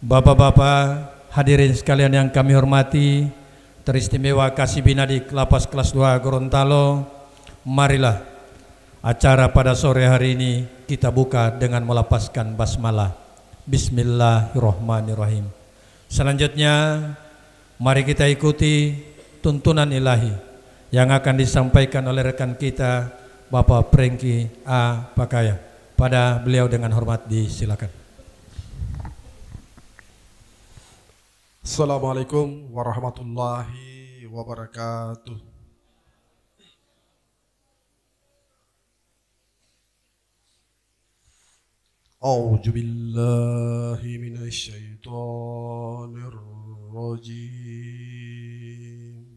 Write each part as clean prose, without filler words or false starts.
Bapak-bapak, hadirin sekalian yang kami hormati, teristimewa Kasih Binadik Lapas Kelas 2 Gorontalo, marilah acara pada sore hari ini kita buka dengan melapaskan basmalah. Bismillahirrahmanirrahim. Selanjutnya, mari kita ikuti tuntunan ilahi yang akan disampaikan oleh rekan kita, Bapak Prengki A. Pakaya. Pada beliau dengan hormat disilakan. Assalamualaikum warahmatullahi wabarakatuh. A'udzu billahi minasy syaithanir rajim.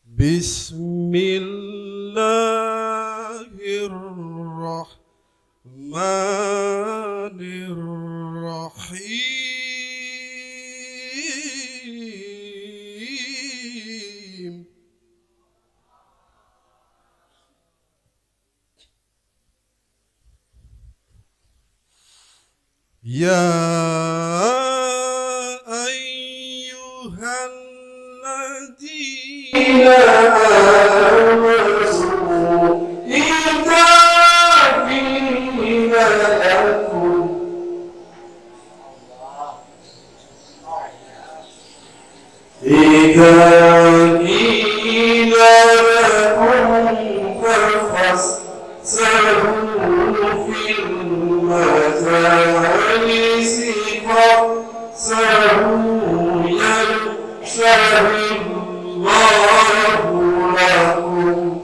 Bismillahirrahmanirrahim. Ya ayyuhalladzina amanu idza qila lakum tafassahu fil majalisi fafsahu yafsahillahu lakum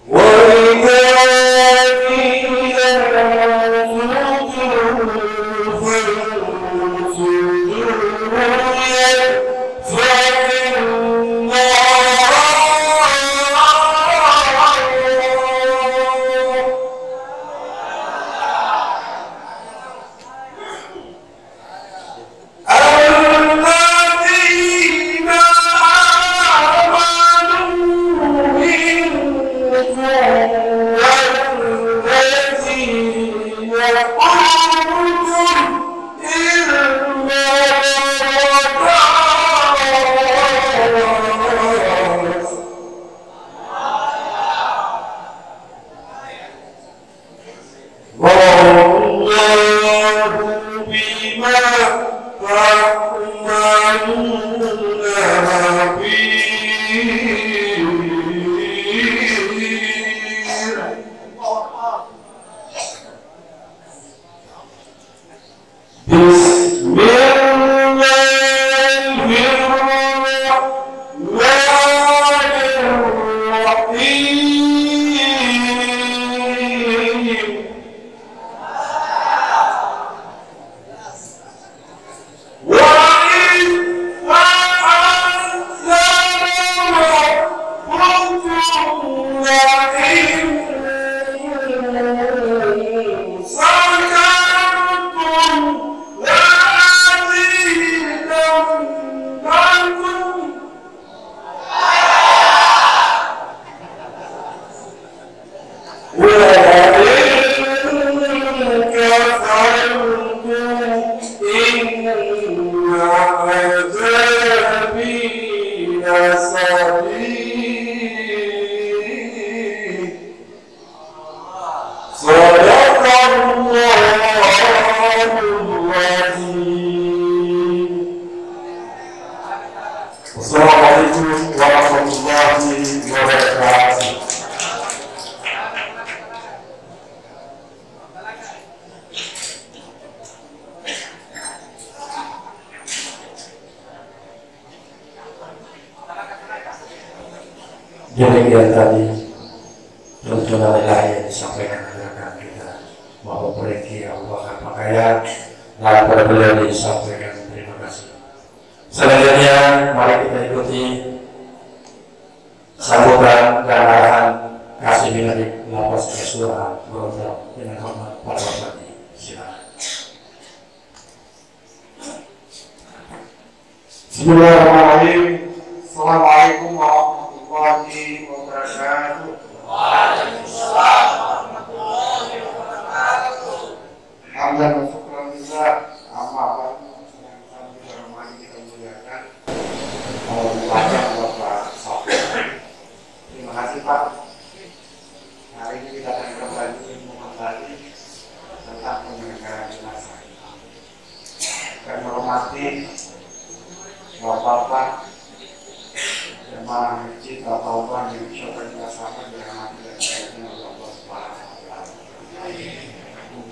wa idza qila Assalamualaikum warahmatullahi wabarakatuh. Demikian tadi tuntunan ilahi yang disampaikan oleh rekan kita Bapak Prengki Allah Pakaya, dan pada beliau disampaikan terima kasih. Selanjutnya mari kita ikuti sambutan dan arahan Kasih Binadik Lapas Kelas 2 Gorontalo dengan hormat para bapak. Silakan. Bismillahirrahmanirrahim. Assalamualaikum warahmatullahi wabarakatuh.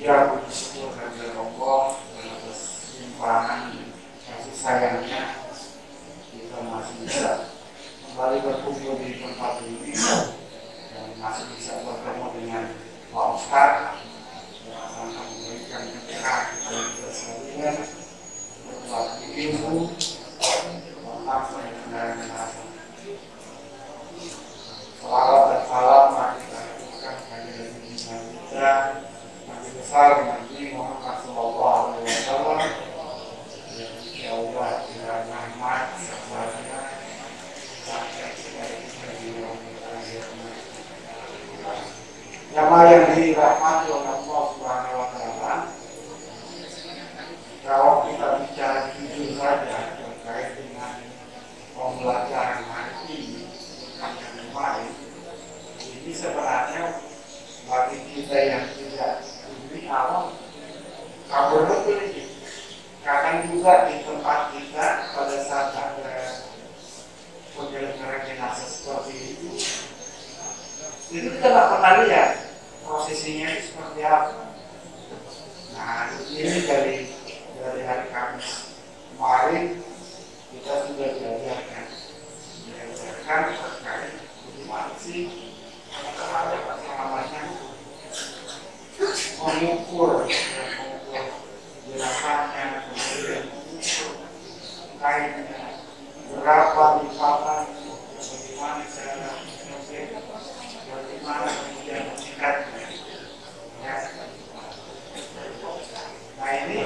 Puja puji syukur kepada Allah atas limpahan kasih sayangnya kita masih bisa kembali berkumpul di tempat ini dan masih bisa bertemu dengan Pak Ustadz yang akan memberikan pencerahan kepada kita sekalian berbagi ilmu tentang pengendalian nafsu. Salawat dan salam mari kita lakukan kepada junjungan kita Nabi besar Nabi Muhammad Sallallahu Alaihi Wasallam. Ya Allah, bila rahmat serta jamaah yang dirahmati oleh Allah Subhanahu Wa Taala, kalau kita bicara jujur saja terkait dengan pembelajaran hari yang kemarin, ini sebenarnya bagi kita yang tidak lebih awam kabur betul ini. Kadang juga di tempat kita pada saat ada penyelenggara jenazah seperti itu kita tidak pernah lihat prosesinya itu seperti apa. Nah, ini dari hari Kamis kemarin kita sudah diajarkan terkait bagaimana sih namanya mengukur jenazahnya, kemudian mengukur kainnya berapa lipatan, bagaimana cara bagaimana kemudian meningkatnya. Ya. Nah, ini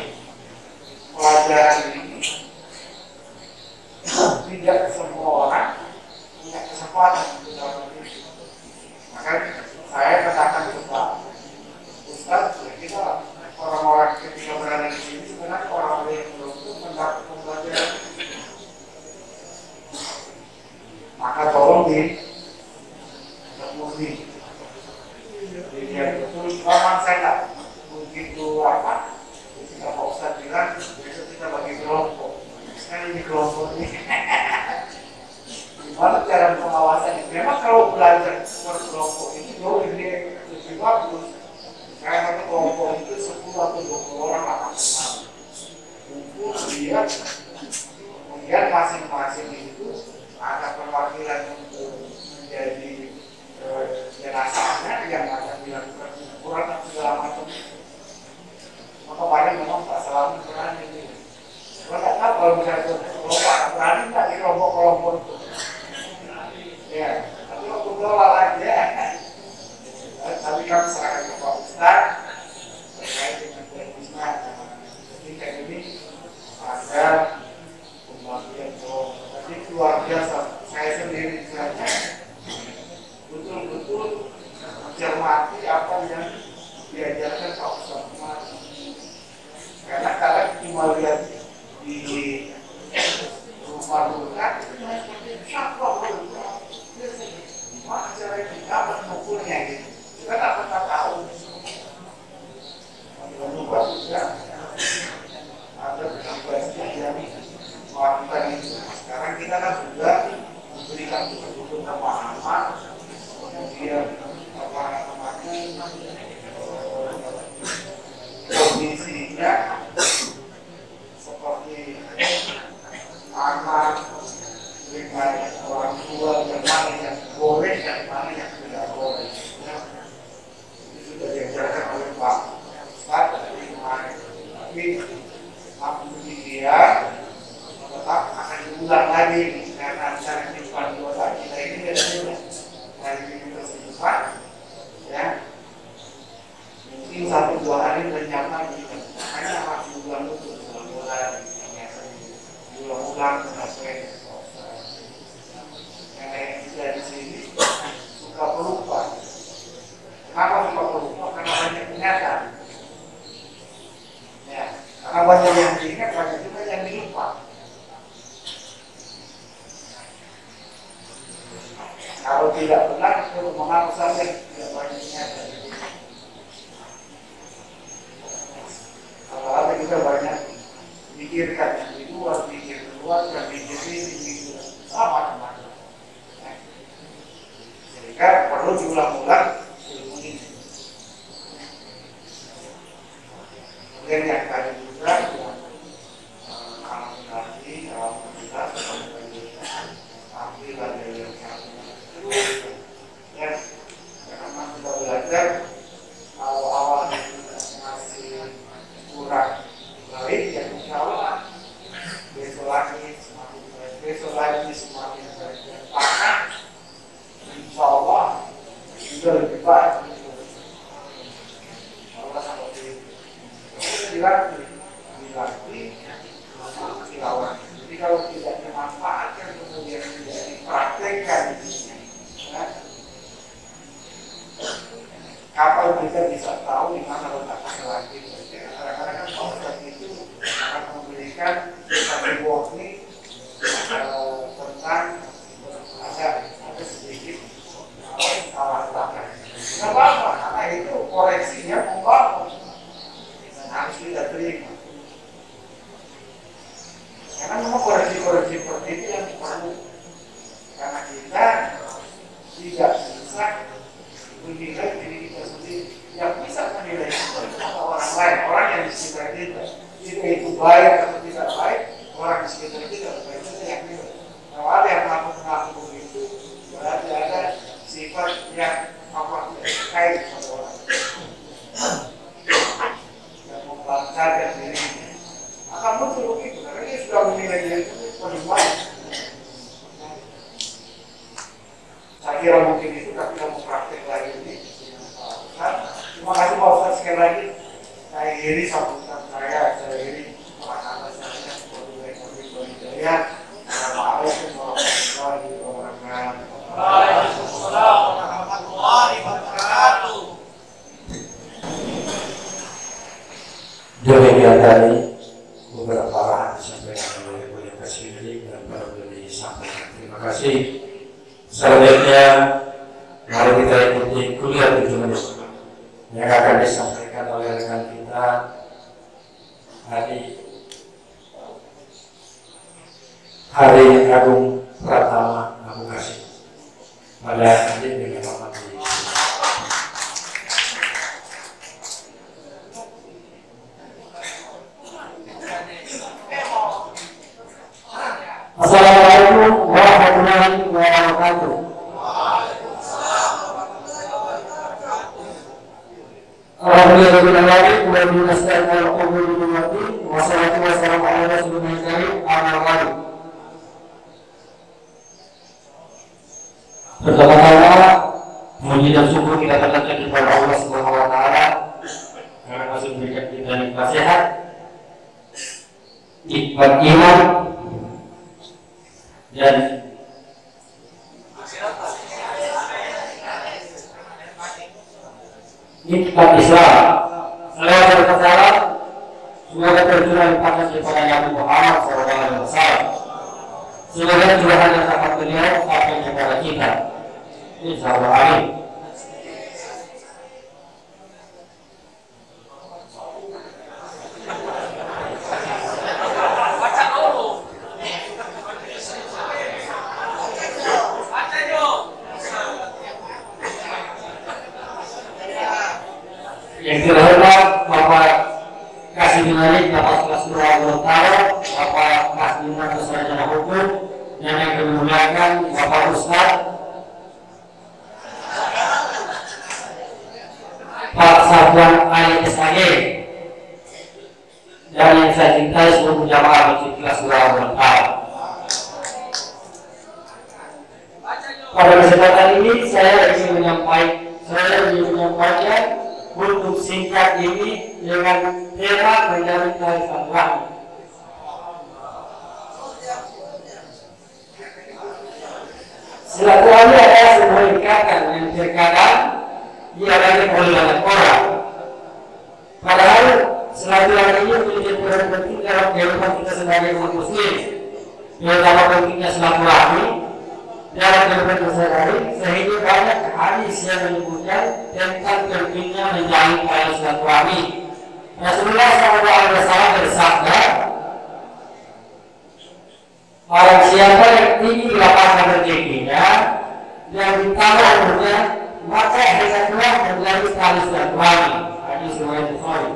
pelajaran ini tidak semua orang punya kesempatan untuk dapat itu. Maka saya katakan kepada Ustaz, kita orang-orang ketika berada di sini sebenarnya orang-orang yang belum mendapat pembelajaran. Maka tolong murni dilihat betul. Memang saya tidak begitu apa. Ketika Pak Ustaz bilang besok kita bagi kelompok. Sekarang ini kelompok ini. Gimana cara pengawasannya? Memang kalau belajar berkelompok ini jauh lebih bagus. Karena kelompok itu 10 atau 20 orang akan kenal. Untuk lihat, kemudian masing-masing itu ada perwakilan untuk menjadi jenazahnya yang akan dilakukan ukuran dan segala macam. Maka paling memang tak selalu berani ini. Saya tak tahu kalau misalnya kelompok berani tak di kelompok-kelompok itu. Ya, tapi waktu dolar aja. Tapi kami serahkan ke Pak Ustadz terkait dengan teknisnya. Ketika ini ada pembagian jadi luar biasa. Saya sendiri misalnya betul-betul mencermati apa yang diajarkan Pak Ustadz kemarin. Karena kalian cuma lihat di rumah duka siapa gimana cara kita mengukurnya gitu. Kita tak pernah tahu. Mencoba juga ada penambahan yang melakukan itu. Sekarang kita kan juga memberikan betul-betul pemahaman, kemudian apa namanya kondisinya seperti anak dengan orang tua yang mana yang boleh, yang mana yang tidak boleh. Sudah diajarkan oleh Pak Ustadz dari kemarin. Tapi namun demikian tetap akan diulang lagi karena acara kehidupan keluarga kita ini beda-beda dari minggu ke depan. Ya, mungkin 1-2 hari lenyap lagi. Makanya harus diulang dulu, diulang-ulang sampai yang kita di sini suka pelupa. Kenapa suka pelupa? Karena banyak ingatan. Ya, karena banyak yang diingat, banyak juga yang dilupa. Kalau tidak benar, itu mengapa saja tidak banyak ingatan. Apalagi kita banyak pikirkan yang di luar, pikir keluar, dan pikir ini, pikir macam-macam. Sehingga perlu diulang-ulang ilmu ini. Kemudian yang tadi juga alhamdulillah alhamdulillah dari yang terus ya karena kita belajar awal-awal masih kurang baik ya insya Allah besok lagi semakin baik karena insya Allah juga lebih baik. Allah seperti itu dilatih dilawan. Jadi kalau tidak dimanfaatkan kemudian tidak dipraktekkan, ya, kapan kita bisa tahu di mana letak laki-laki? Kadang-kadang kan konsep itu akan memberikan satu warning tentang ada sedikit salah langkah. Tidak apa-apa, karena itu koreksinya membangun dan harus kita terima. Karena memang koreksi-koreksi seperti itu yang perlu, karena kita tidak bisa menilai diri kita sendiri. Yang bisa menilai kita adalah orang lain, orang yang di sekitar kita. Jika itu baik atau tidak baik, orang di sekitar kita baik saja yang nilai. Kalau ada yang mengaku begitu, berarti ada sifat yang terkait pada orang yang membanggakan dirinya. Akan muncul begitu, karena dia sudah menilai diri itu paling baik. Saya kira mungkin itu, tapi kalau praktek lagi ini. Terima kasih Pak Ustaz sekali lagi. Saya iri sambutan saya iri anak-anak saya seperti baik kami berhidayah. Assalamualaikum warahmatullahi wabarakatuh. Waalaikumsalam warahmatullahi wabarakatuh. Demikian tadi beberapa arahan disampaikan oleh Buya Kasiri dan para beliau disampaikan. Terima kasih. Selanjutnya mari kita ikuti kuliah 7 menit yang akan disampaikan oleh rekan kita Hari Agung Pratama Abu Kasih. Pada hadir dengan hormat. Assalamualaikum warahmatullahi wabarakatuh. Alhamdulillah, wassalatu wassalamu ala rasulillah karim. Pertama-tama puji dan syukur kita panjatkan kepada Allah Subhanahu wa taala karena masih memberikan kita nikmat sehat, nikmat iman dan nikmat Islam. Salawat dan salam semoga tercurah limpahkan kepada Nabi Muhammad SAW. Semoga curahan dan rahmat beliau sampai kepada kita. Insyaallah amin. Yang terhormat Bapak Kasih Binalik, Bapak Kelas Dua Gorontalo, Bapak Mas Bintang Sarjana Hukum, dan yang kami muliakan Bapak Ustaz Pak Safwan Ali SAG, dan yang saya cintai seluruh jamaah Masjid Kelas Dua Gorontalo. Pada kesempatan ini saya ingin menyampaikan untuk singkat ini dengan tema menjalin tali silaturahmi. Silaturahmi adalah sebuah ikatan yang terkadang dialami oleh banyak orang. Padahal silaturahmi ini menjadi peran penting dalam kehidupan kita sebagai umat muslim. Terutama pentingnya silaturahmi dalam kehidupan sehari-hari, sehingga banyak hadis yang menyebutkan tentang pentingnya menjalin tali silaturahmi. Rasulullah SAW bersabda, barang siapa yang tinggi di lapangan rezekinya dan ditambah umurnya, maka hendaklah menjalin tali silaturahmi. Hadis riwayat Bukhari.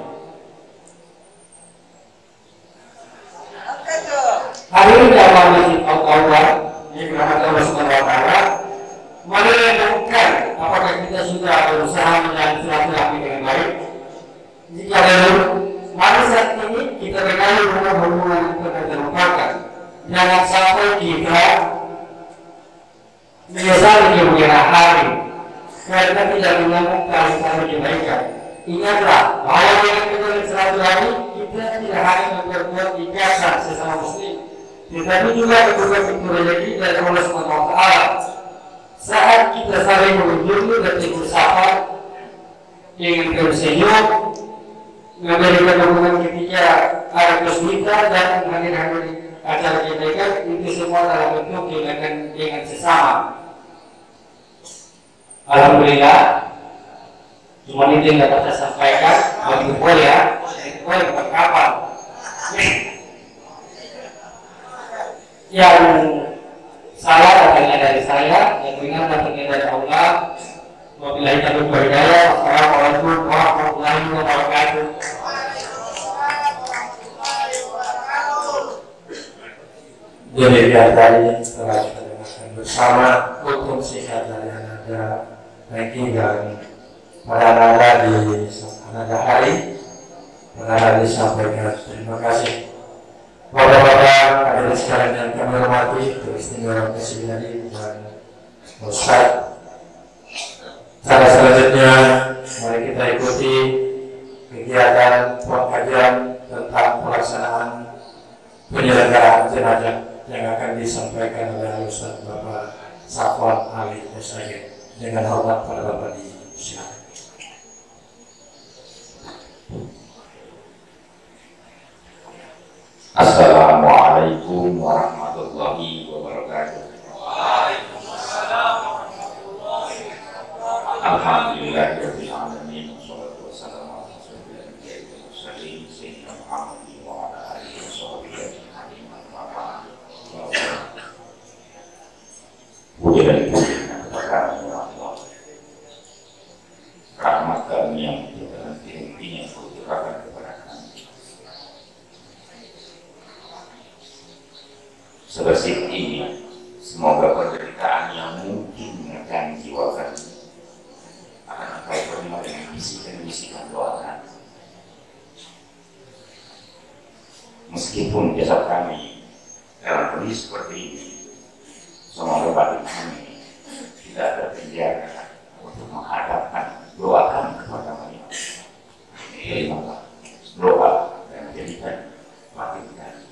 menyukai hubungan itu terlupakan. Jangan sampai kita menyesali di kemudian hari karena tidak menyambung tali kebaikan. Ingatlah bahwa dengan kita silaturahmi kita tidak hanya memperkuat ikatan sesama muslim, tetapi juga membuka pintu rezeki dari Allah Subhanahu wa Ta'ala. Saat kita saling mengunjungi dan bersapa dengan tersenyum, memberikan dukungan ketika ada kesulitan dan hadir-hadir acara kebaikan, itu semua dalam bentuk dengan sesama. Alhamdulillah, cuma itu yang dapat saya sampaikan. Bagi boleh ya, boleh berkapan. Yang salah datangnya dari saya, yang benar datangnya dari Allah. Wabillahi taufiq wal hidayah. Wassalamualaikum warahmatullahi wabarakatuh. Jadi tadi setelah kita dengarkan bersama hukum sehat dari Ananda ranking dan pada Ananda di Ananda hari disampaikan. Terima kasih Bapak-bapak hadirin sekalian yang kami hormati, istimewa Presiden dan Ustaz. Cara selanjutnya mari kita ikuti kegiatan pengkajian tentang pelaksanaan penyelenggaraan jenazah yang akan disampaikan oleh Ustaz Bapak Safwan Ali Musayyid. Dengan hormat pada Bapak disilakan. Assalamualaikum warahmatullahi wabarakatuh. Waalaikumsalam warahmatullahi wabarakatuh. Alhamdulillahirabbil alamin. Wassalatu wassalamu ala asyrofil mursalin sayyidina Muhammad wa ala alihi washabbihi ajmain. Puji dan puji kepada Allah. Rahmat kami yang tidak henti-hentinya kucurahkan kepada kami. Sebesar ini, semoga penderitaan yang mungkin menekan jiwa kami akan engkau terima dengan bisikan doa kami. Meskipun jasad kami dalam kondisi seperti ini, semoga batin kami tidak terpenjara untuk menghadapkan doa kami kepada kami. Terimalah doa dan jadikan batin kami.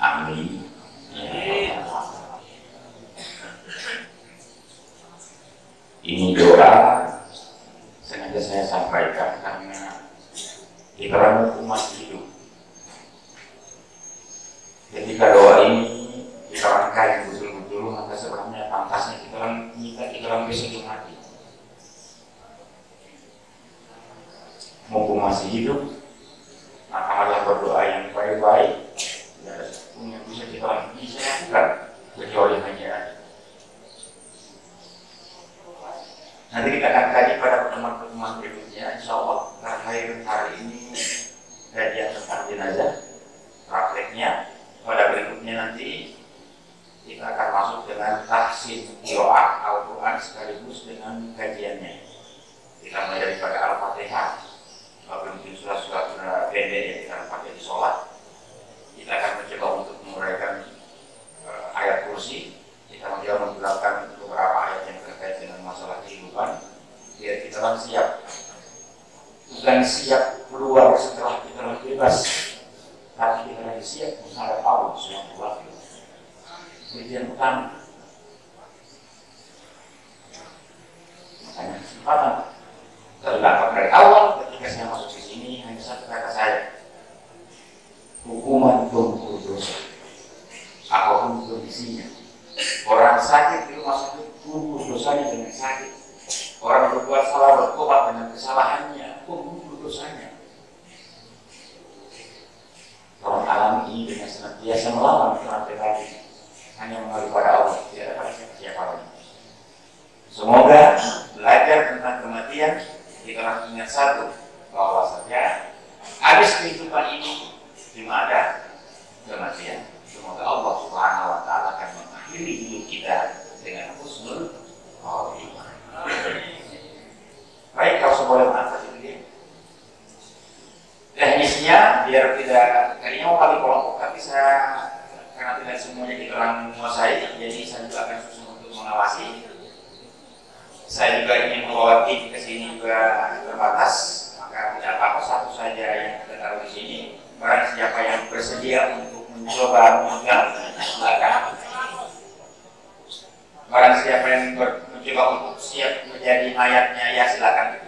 Amin. Ini doa sengaja saya sampaikan karena kita orang masih hidup. Ketika doa ini kita rangkai betul-betul, maka sebenarnya pantasnya kita orang besok mati. Mumpung masih hidup, maka malah berdoa yang baik-baik. Tidak ada sesuatu yang bisa kita orang bisa lakukan kecuali hanya nanti kita akan kaji pada pertemuan-pertemuan berikutnya. Insya Allah terakhir hari ini kajian tentang jenazah prakteknya. Pada berikutnya nanti kita akan masuk dengan tahsin qiraah Al-Quran sekaligus dengan kajiannya. Kita mulai daripada Al-Fatihah, mungkin surat-surat pendek yang kita pakai di sholat. Kita akan mencoba untuk menguraikan ayat kursi. Kita mencoba menjelaskan beberapa ayat yang terkait dengan masalah kehidupan, biar kita orang siap. Bukan siap keluar setelah kita orang bebas, tapi kita lagi siap menghadap Allah Subhanahu wa Ta'ala. Itu yang utama. Makanya kesempatan terdapat dari awal ketika saya masuk ke sini hanya satu kata saya: hukuman penghukum dosa. Apapun kondisinya, orang sakit di rumah sakit tunggu dosanya dengan sakit. Orang berbuat salah bertobat dengan kesalahannya, tunggu dosanya. Orang alami ini dengan senantiasa melawan rantai tadi, hanya mengalir pada Allah, tidak ada pada siapa lagi. Semoga belajar tentang kematian kita harus ingat satu, bahwasanya habis kehidupan ini cuma ada kematian. Semoga Allah Subhanahu wa Ta'ala akan mengakhiri hidup kita dengan husnul khotimah. Baik, kalau boleh maaf tadi dia. Teknisnya Nah, biar tidak, tadinya mau bagi kelompok, tapi saya karena tidak semuanya kita orang menguasai, jadi saya juga akan susah untuk mengawasi. Saya juga ingin membawa tim ke sini juga terbatas, maka tidak apa-apa satu saja yang kita taruh di sini. Barang siapa yang bersedia untuk mencoba memegang silakan. Barang siapa yang mencoba untuk siap menjadi mayatnya ya silakan.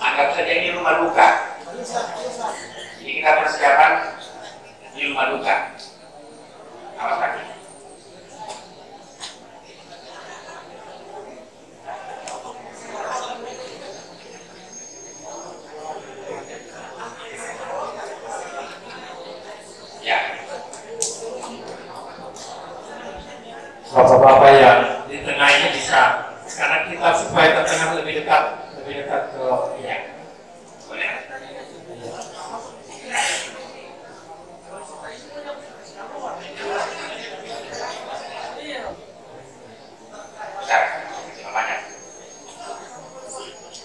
Anggap saja ini rumah duka. Jadi kita persiapan di rumah duka. Awas kaki. Ya. Bapak-bapak yang di tengah ini bisa, karena kita supaya ke tengah lebih dekat ke ya. Boleh.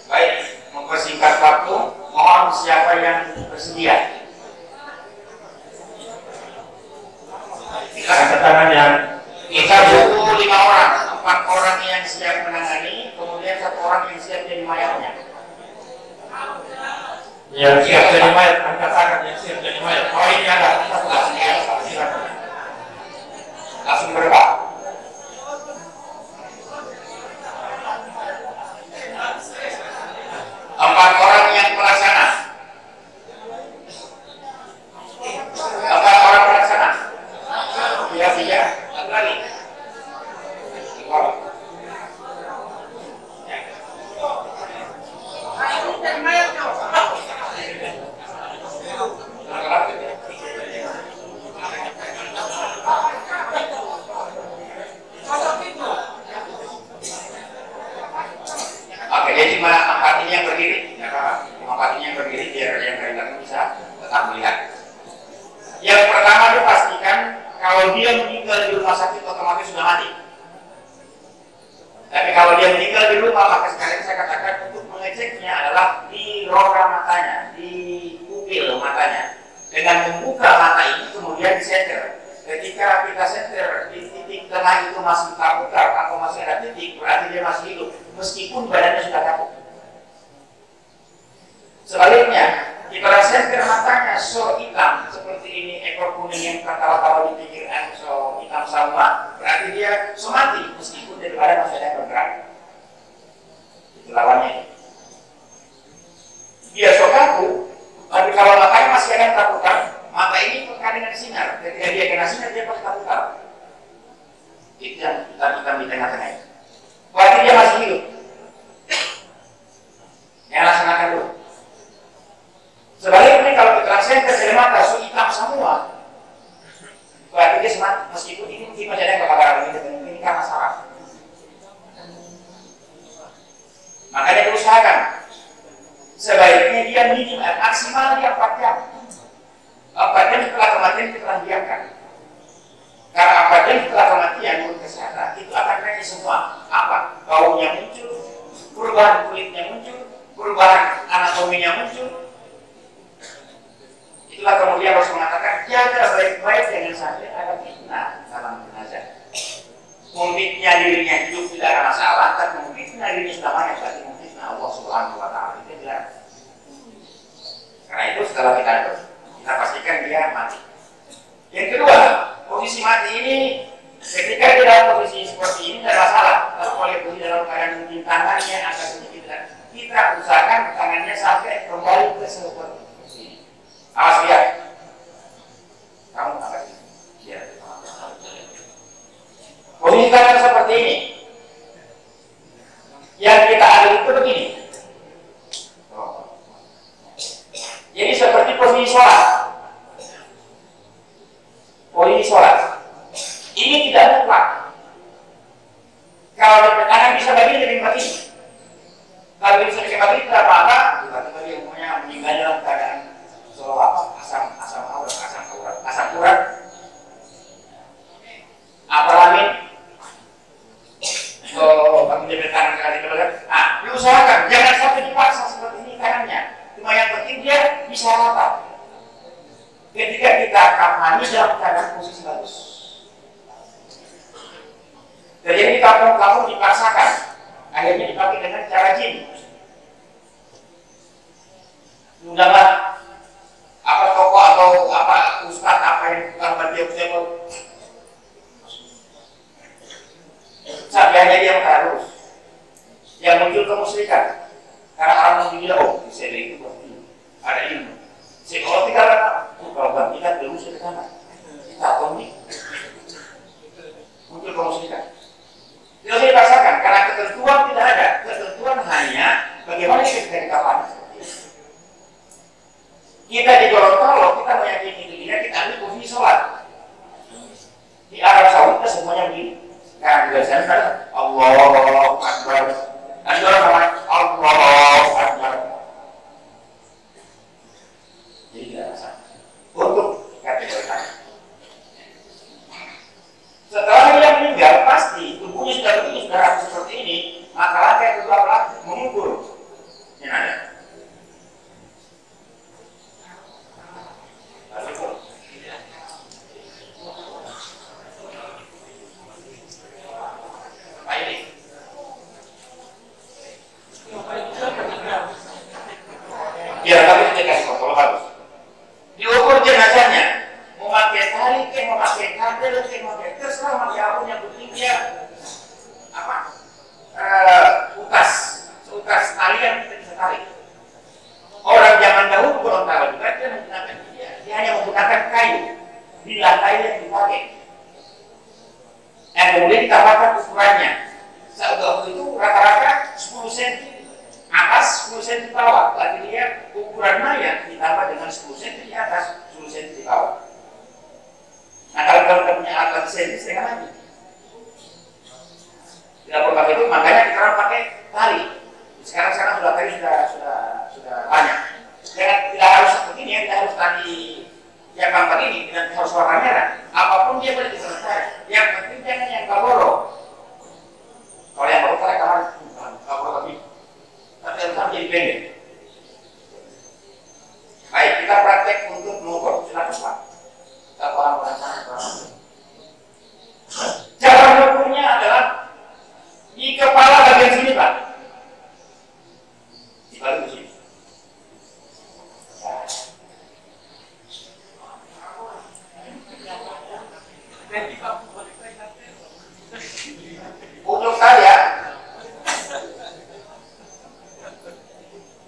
Baik, mempersingkat waktu, mohon siapa yang bersedia. Kita angkat tangan yang kita butuh 5 orang, 4 orang yang siap menangani, kemudian 1 orang yang siap jadi mayatnya. Yang siap jadi mayat, angkat tangan yang siap jadi mayat. Oh ini ada, silakan. Langsung berapa? 4 orang yang pelaksana. 4 orang pelaksana. Iya, satu lagi. Oke, jadi cuma 4 ini yang berdiri. Ya, 4 ini yang berdiri biar yang lain bisa tetap melihat. Yang pertama dipastikan kalau dia meninggal di rumah sakit otomatis sudah mati. Tapi kalau dia meninggal di rumah, maka sekalian saya katakan untuk mengeceknya adalah di rongga matanya, di pupil matanya. Dengan membuka mata ini kemudian disenter. Ketika kita senter di titik tengah itu masih terbuka atau masih ada titik, berarti dia masih hidup meskipun badannya sudah kapuk. Sebaliknya, kita senter matanya so hitam seperti ini, ekor kuning yang tawa-tawa di pinggir so hitam sama, berarti dia so mati meskipun dari badan masih ada yang bergerak. Itu lawannya. Dia so kaku, tapi kalau matanya masih ada yang terbuka, mata ini peka dengan sinar. Ketika dia kena sinar, dia pasti terbuka. Itu yang hitam di tengah-tengah itu. Berarti dia masih hidup. Yang laksanakan dulu. Sebaliknya kalau kita senter dari mata so hitam semua, berarti dia semat meskipun ini mungkin masih ada yang kebakaran ini karena saraf. Makanya diusahakan sebaiknya dia minimal maksimal dia 4 jam. 4 jam setelah kematian kita diamkan. Karena 4 jam setelah kematian menurut kesehatan itu akan naik semua. Apa? Baunya muncul, perubahan kulitnya muncul, perubahan anatominya muncul. Itulah kemudian harus mengatakan jaga baik-baik jangan sampai ada fitnah dalam jenazah. Memfitnah dirinya hidup tidak ada masalah, tapi memfitnah dirinya sudah banyak berarti memfitnah Allah Subhanahu wa Ta'ala. Itu jelas. Karena itu setelah kita pastikan dia mati. Yang kedua, posisi mati ini ketika dia dalam posisi seperti ini tidak masalah. Kalau oleh posisi dalam keadaan mungkin tangannya agak sedikit, kita usahakan tangannya sampai kembali ke seperti ini. Awas lihat. Kamu apa sih? Lihat. Posisi tangan seperti ini. Yang kita aduk itu begini. Jadi seperti posisi sholat. Posisi sholat. Ini tidak mutlak. Kalau ada kanan bisa bagi lebih mati. Kalau bisa lebih mati tidak apa-apa. Tiba-tiba dia umumnya meninggal dalam keadaan sholat asam urat. Apalagi bagi jempol kanan kali kemudian, diusahakan jangan sampai dipaksa seperti ini kanannya. Cuma yang penting dia bisa rata. Ketika kita kafani dalam keadaan posisi bagus. Terjadi kampung-kampung dipaksakan, akhirnya dipakai dengan cara jin. Udahlah, apa tokoh atau apa ustaz apa yang gambar dia sabianya dia harus yang muncul kemusyrikan karena orang mengira di sini itu ada ilmu. Psikologi karena kalau kita belum sudah sana kita tahu nih muncul kemusyrikan. Tidak bisa dipaksakan karena ketentuan tidak ada. Ketentuan hanya bagaimana kita kapan. Kita di Gorontalo kita meyakini dirinya kita ambil posisi sholat. Di Arab Saudi kita semuanya begini. Karena juga saya kan Allahu Akbar. Ada orang namanya Allahu Akbar. Jadi tidak masalah. Untuk kategorikan. Setelah dia meninggal pasti tubuhnya sudah begini, sudah rapuh seperti ini, maka langkah kedua adalah mengukur. Ini ada. Ya, tapi kita kasih kontrol harus diukur jenazahnya, mau pakai tali, mau pakai kabel, mau pakai terserah, pakai apapun yang penting dia apa? Utas tali yang kita bisa tarik. Orang zaman dahulu Gorontalo juga dia menggunakan dia hanya menggunakan kayu di lantai yang dipakai. Yang kemudian ditambahkan ukurannya. Saat itu rata-rata 10 cm atas 10 cm di bawah. Lagi dia ukuran mayat ditambah dengan 10 cm di atas 10 cm di bawah. Nah kalau kita punya alat cm setengah lagi. Tidak perlu pakai itu, makanya kita orang pakai tali. Sekarang sudah tali sudah banyak. Tidak harus seperti ini, tidak harus tali yang gampang ini, tidak harus warna merah. Apapun dia boleh diselesaikan. Yang penting jangan yang kaboro. Kalau yang baru tarik kamar, kaboro lebih. Tapi harus jadi pendek. Baik, kita praktek untuk mengukur. Silakan Pak. Kita paham sana. Cara mengukurnya adalah di kepala bagian sini Pak. Di bagian sini. Ujung tali ya.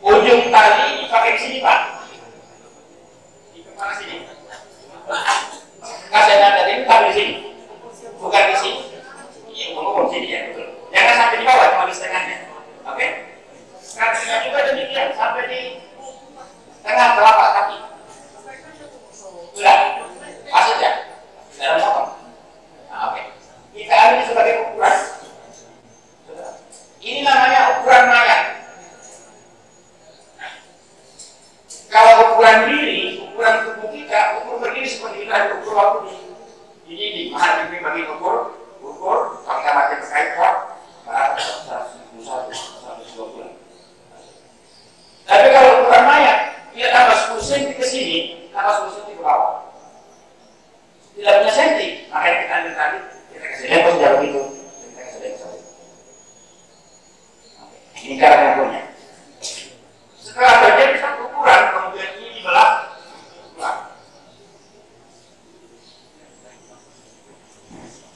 Ujung tali dipakai di sini Pak. Di kepala sini. Kasihnya tadi taruh di sini. Bukan di sini. Iya, mengukur sini ya betul. Jangan sampai di bawah, cuma di setengahnya. Oke? Kakinya juga demikian sampai di tengah telapak kaki. Sudah. Pas saja. Dalam potong. Nah, oke. Kita ambil sebagai ukuran. Ini namanya ukuran mayat. Kalau ukuran diri, ukuran tubuh kita, ukur berdiri seperti kita ukur waktu di dinding. Mahal ini bagi ukur, kalau kita pakai terkait kok, 121, 120. Tapi kalau ukuran mayat, dia tambah 10 cm ke sini, tambah 10 cm ke bawah. Tidak punya senti, makanya kita ambil tadi, kita kasih lihat sudah begitu, kita kasih lihat saja. Ini cara mengukurnya. Setelah terjadi satu ukuran, kemudian ini dibelah.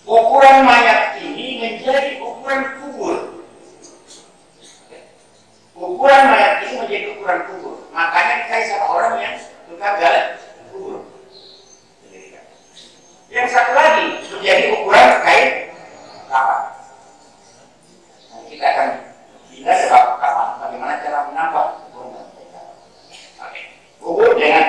Ukuran mayat ini menjadi ukuran kubur. Ukuran mayat ini menjadi ukuran kubur. Makanya dikasih sama orang yang tukang gali kubur. Yang satu lagi menjadi ukuran kain kapan. Nah, kita akan pindah ke kapan. Bagaimana cara menambah kubur dengan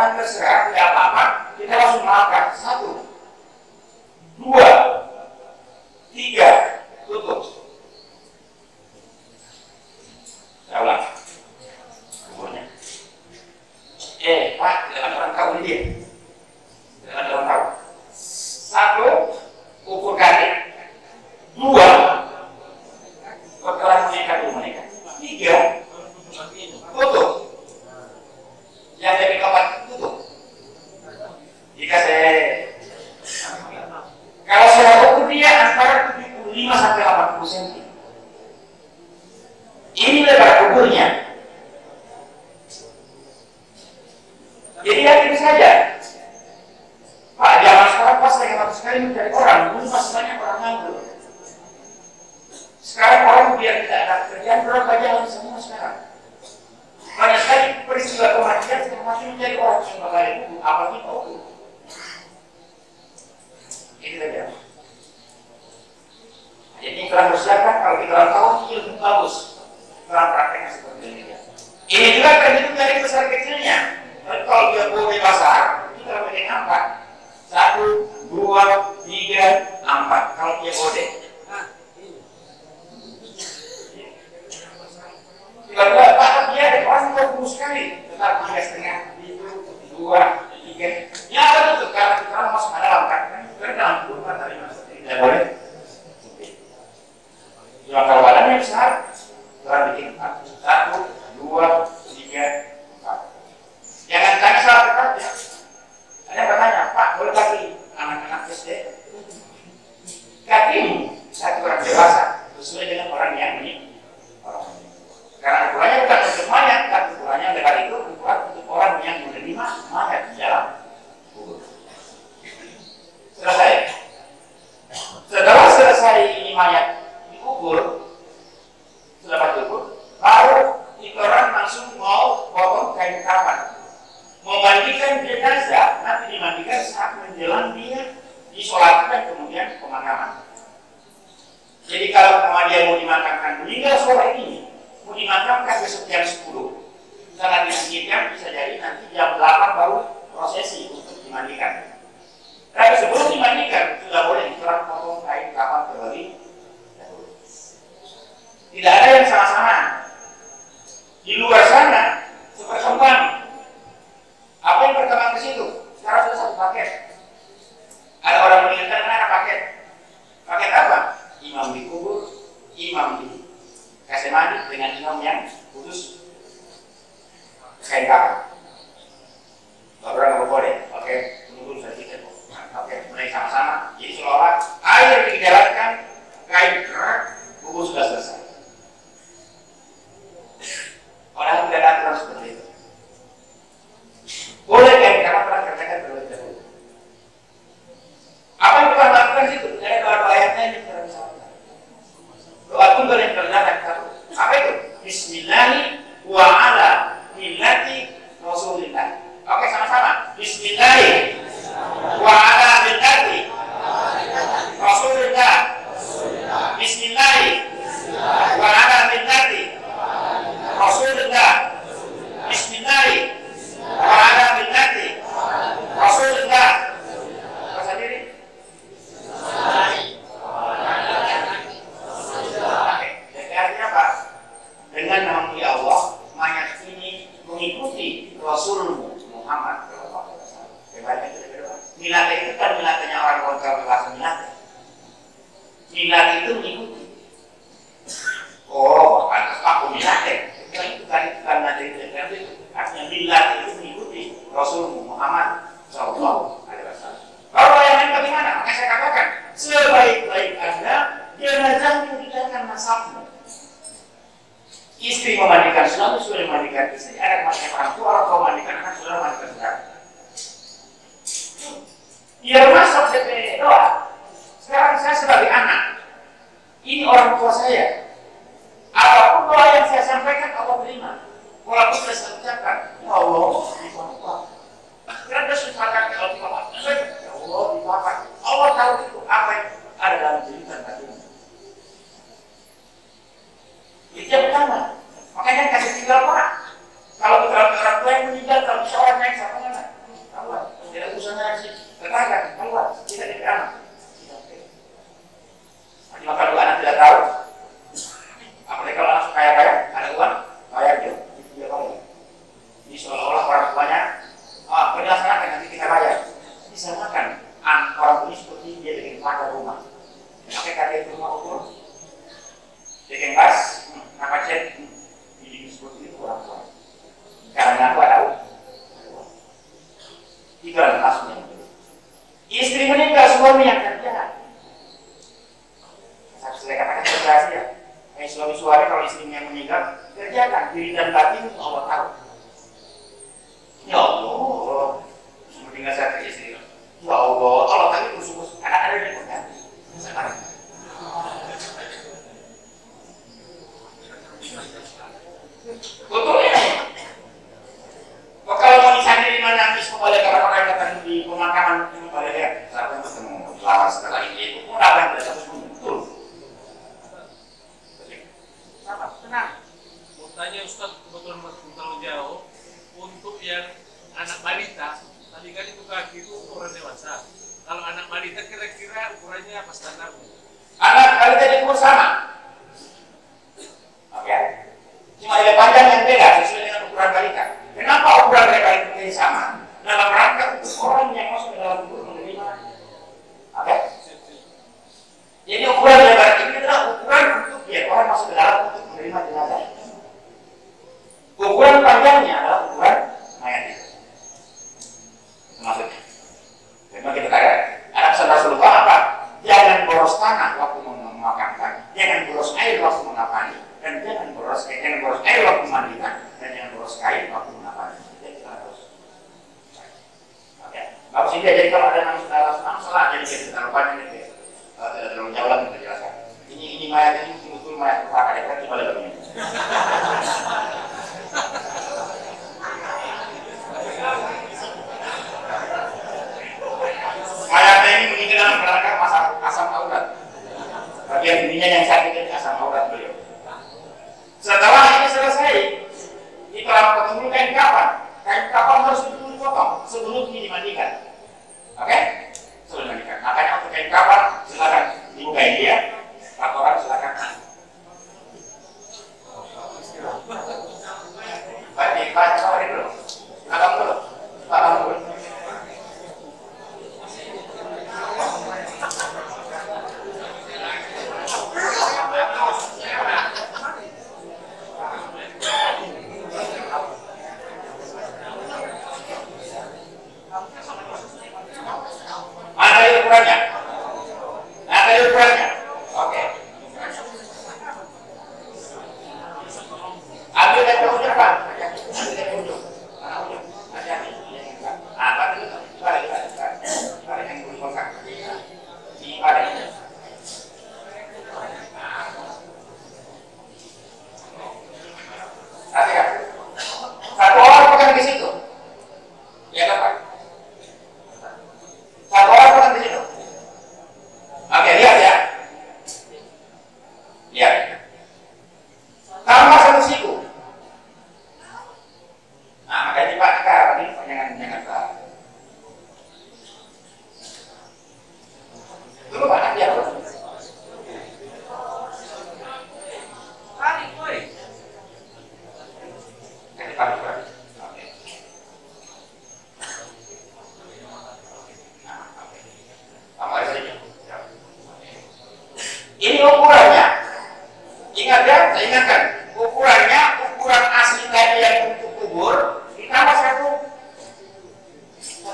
Tuhan terserah, tidak apa-apa, kita langsung makan. 1, 2, 3, tutup. Saya ulang. Kuburnya. Pak, tidak ada orang tahu ini dia. Tidak ada orang tahu. 1, kubur garing. 2, bakalan menikah dulu menikah. 3, tutup. Yang lebih keempat tutup. Jika kalau saya ukur dia antara 75 sampai 80 cm. Ini lebar kuburnya. Jadi yakin saja. Pak, zaman sekarang pas saya harus sekali mencari orang, dulu masih banyak orang nganggur. Sekarang orang biar tidak ada kerjaan, berapa jalan semua sekarang. Banyak sekali peristiwa kematian yang masih menjadi orang yang bakal buku, apalagi tahu. Ini saja. Jadi kita persiapkan kalau kita orang tahu ilmu bagus, orang prakteknya seperti ini. Ini juga terhitung dari besar kecilnya. Tapi kalau dia boleh besar, kita lebih nampak. 1, 2, 3, 4. Kalau dia boleh. Kalau Pak dia ada orang yang sekali, tetap 3,5, 2, 3. Ya betul, karena kita masuk ke dalam kan, dalam kurva tadi masuk tidak boleh. Yang kalau badannya besar, kita bikin 1, 2, 3, 4. Jangan tanya salah bekerja. Ada yang bertanya, Pak boleh bagi anak-anak SD? Kakimu 1 orang dewasa sesuai dengan orang yang ini. Karena ukurannya bukan untuk mayat, kan ukurannya lebar itu bukan untuk orang yang menerima mayat di dalam kubur. Selesai. Setelah selesai ini mayat dikubur, sudah dikubur, baru orang langsung mau potong kain kafan. Memandikan jenazah, nanti dimandikan saat menjelang dia disolatkan kemudian pemakaman. Jadi kalau dia mau dimakamkan meninggal sore ini, mau dimakamkan besok jam 10, sangat dimungkinkan bisa jadi nanti jam 8 baru prosesi untuk dimandikan. Tapi sebelum dimandikan sudah boleh diserang potong kain kafan terlebih dahulu. Tidak ada yang sama-sama. Di luar sana seperkembang. Apa yang berkembang ke situ? Sekarang sudah 1 paket. Ada orang mengingatkan mana paket? Paket apa? Imam dikubur, imam dikasih mandi dengan imam yang khusus kain kafan. Beberapa boleh. Oke, tunggu saja kita. Oke, mulai sama-sama. Jadi seolah air dijalankan, kain kerak, kubur sudah selesai. Orang tidak ada aturan seperti itu. Boleh kain kafan pernah kerjakan terlebih dahulu. Apa yang kita lakukan itu? Ada doa ayatnya yang kita bisa lakukan. Doa tunggal yang terdapat satu. Apa itu? Bismillahi wa ala millati Rasulillah. Oke, sama-sama. Bismillahi wa ala millati Rasulillah. Bismillahi wa ala millati Rasulillah. Bismillahi wa ala millati Rasulillah. Bahasa diri. Artinya apa? Dengan nama Allah, mayat ini mengikuti Rasulmu Muhammad SAW. Hebatnya itu beda. Milat itu kan milatnya orang kontra bahasa milat. Milat itu mengikuti. Oh, pantas aku milat. Itu kan nanti itu. Artinya milat itu mengikuti Rasulmu Muhammad SAW. Kalau yang bagaimana? Maka saya katakan, sebaik-baik Anda, jenazahmu tidak akan nasabmu. Istri memandikan suami, sudah memandikan istri, anak memandikan orang tua, orang tua memandikan anak, sudah memandikan saudara. Biar masuk DP doa. Sekarang saya sebagai anak, ini orang tua saya. Apapun doa yang saya sampaikan, Allah terima. Walaupun saya ucapkan, ya Allah, karena susahkan kalau dipakai, ya Allah dipakai. Allah tahu itu apa yang ada dalam jeritan hatimu. Itu yang pertama. Makanya kasih tinggal orang. Kalau kita orang tua yang meninggal, kalau insya Itu adalah kasusnya. Istri meninggal, suami yang kerja. Saya katakan rahasia. Suami kalau istrinya meninggal, kerjakan diri dan batin Allah tahu. Ya Allah, meninggal saya ke istri. Ya Allah, Allah tadi kusuk-kusuk ada di mana? Sekarang. Betul ya? Kalau mau disanding di mana nangis kepada orang-orang yang datang di pemakaman itu pada dia, saya ketemu lama setelah ini itu pun apa yang terjadi betul. Sama, tenang. Mau tanya Ustaz, kebetulan masih terlalu jauh. Untuk yang anak balita, tadi kan itu kaki itu ukuran dewasa. Kalau anak balita kira-kira ukurannya apa standarnya? Anak balita diukur sama. Oke. Cuma ada panjang yang beda sesuai dengan ukuran balita. Kenapa ukuran mereka itu sama? Dalam rangka orang yang masuk ke dalam tubuh menerima. Oke. Jadi ukuran lebar ini adalah ukuran untuk ya orang masuk ke dalam untuk menerima jenazah. Ukuran panjangnya adalah ukuran mayat itu. Maksudnya. Memang kita kaya. Anak Rasulullah apa? Jangan boros tanah waktu memakamkan, jangan boros air waktu mengapani, dan jangan boros air waktu mandikan, dan jangan boros kain waktu mengapani. Jadi kita harus. Oke. Bagus ini jadi kalau ada nama salah jadi kita lupa ini. Tidak terlalu jauh lagi kita jelaskan. Ini mayat ini betul mayat pusaka ya, kita coba lihat ini. Mayatnya ini meninggal dalam kerangka asam aurat. Bagian ininya yang sakit itu asam aurat beliau. Setelah ini selesai, kita ketemu kain kapan? Kain kapan harus dipotong sebelum ini dimandikan. Oke? Sebelum dimandikan. Makanya untuk kain kapan silakan dibukain dia. Laporan silakan. Baik, Pak dulu. Abang dulu. Abang dulu. Ada ukurannya. Ada ukurannya. Oke. Ambil dari ujung Pak. Ambil dari ujung. Hati-hati. Ah, balik dulu. Balik. Balik yang dulu kontak. Di balik. Hati-hati. Satu orang pegang di situ. Ya kan Pak? Satu orang pegang di situ. Oke, lihat ya. Lihat. Tambah satu siku. Nah, makanya Pak ini jangan Pak. Dulu Pak, nanti ya. Tarik, woi. Nanti Pak. Oke. Nah, oke. Tambah saja. Ini ukurannya. Ingat ya, saya ingatkan. Ukurannya, ukuran asli tadi yang untuk kubur ditambah satu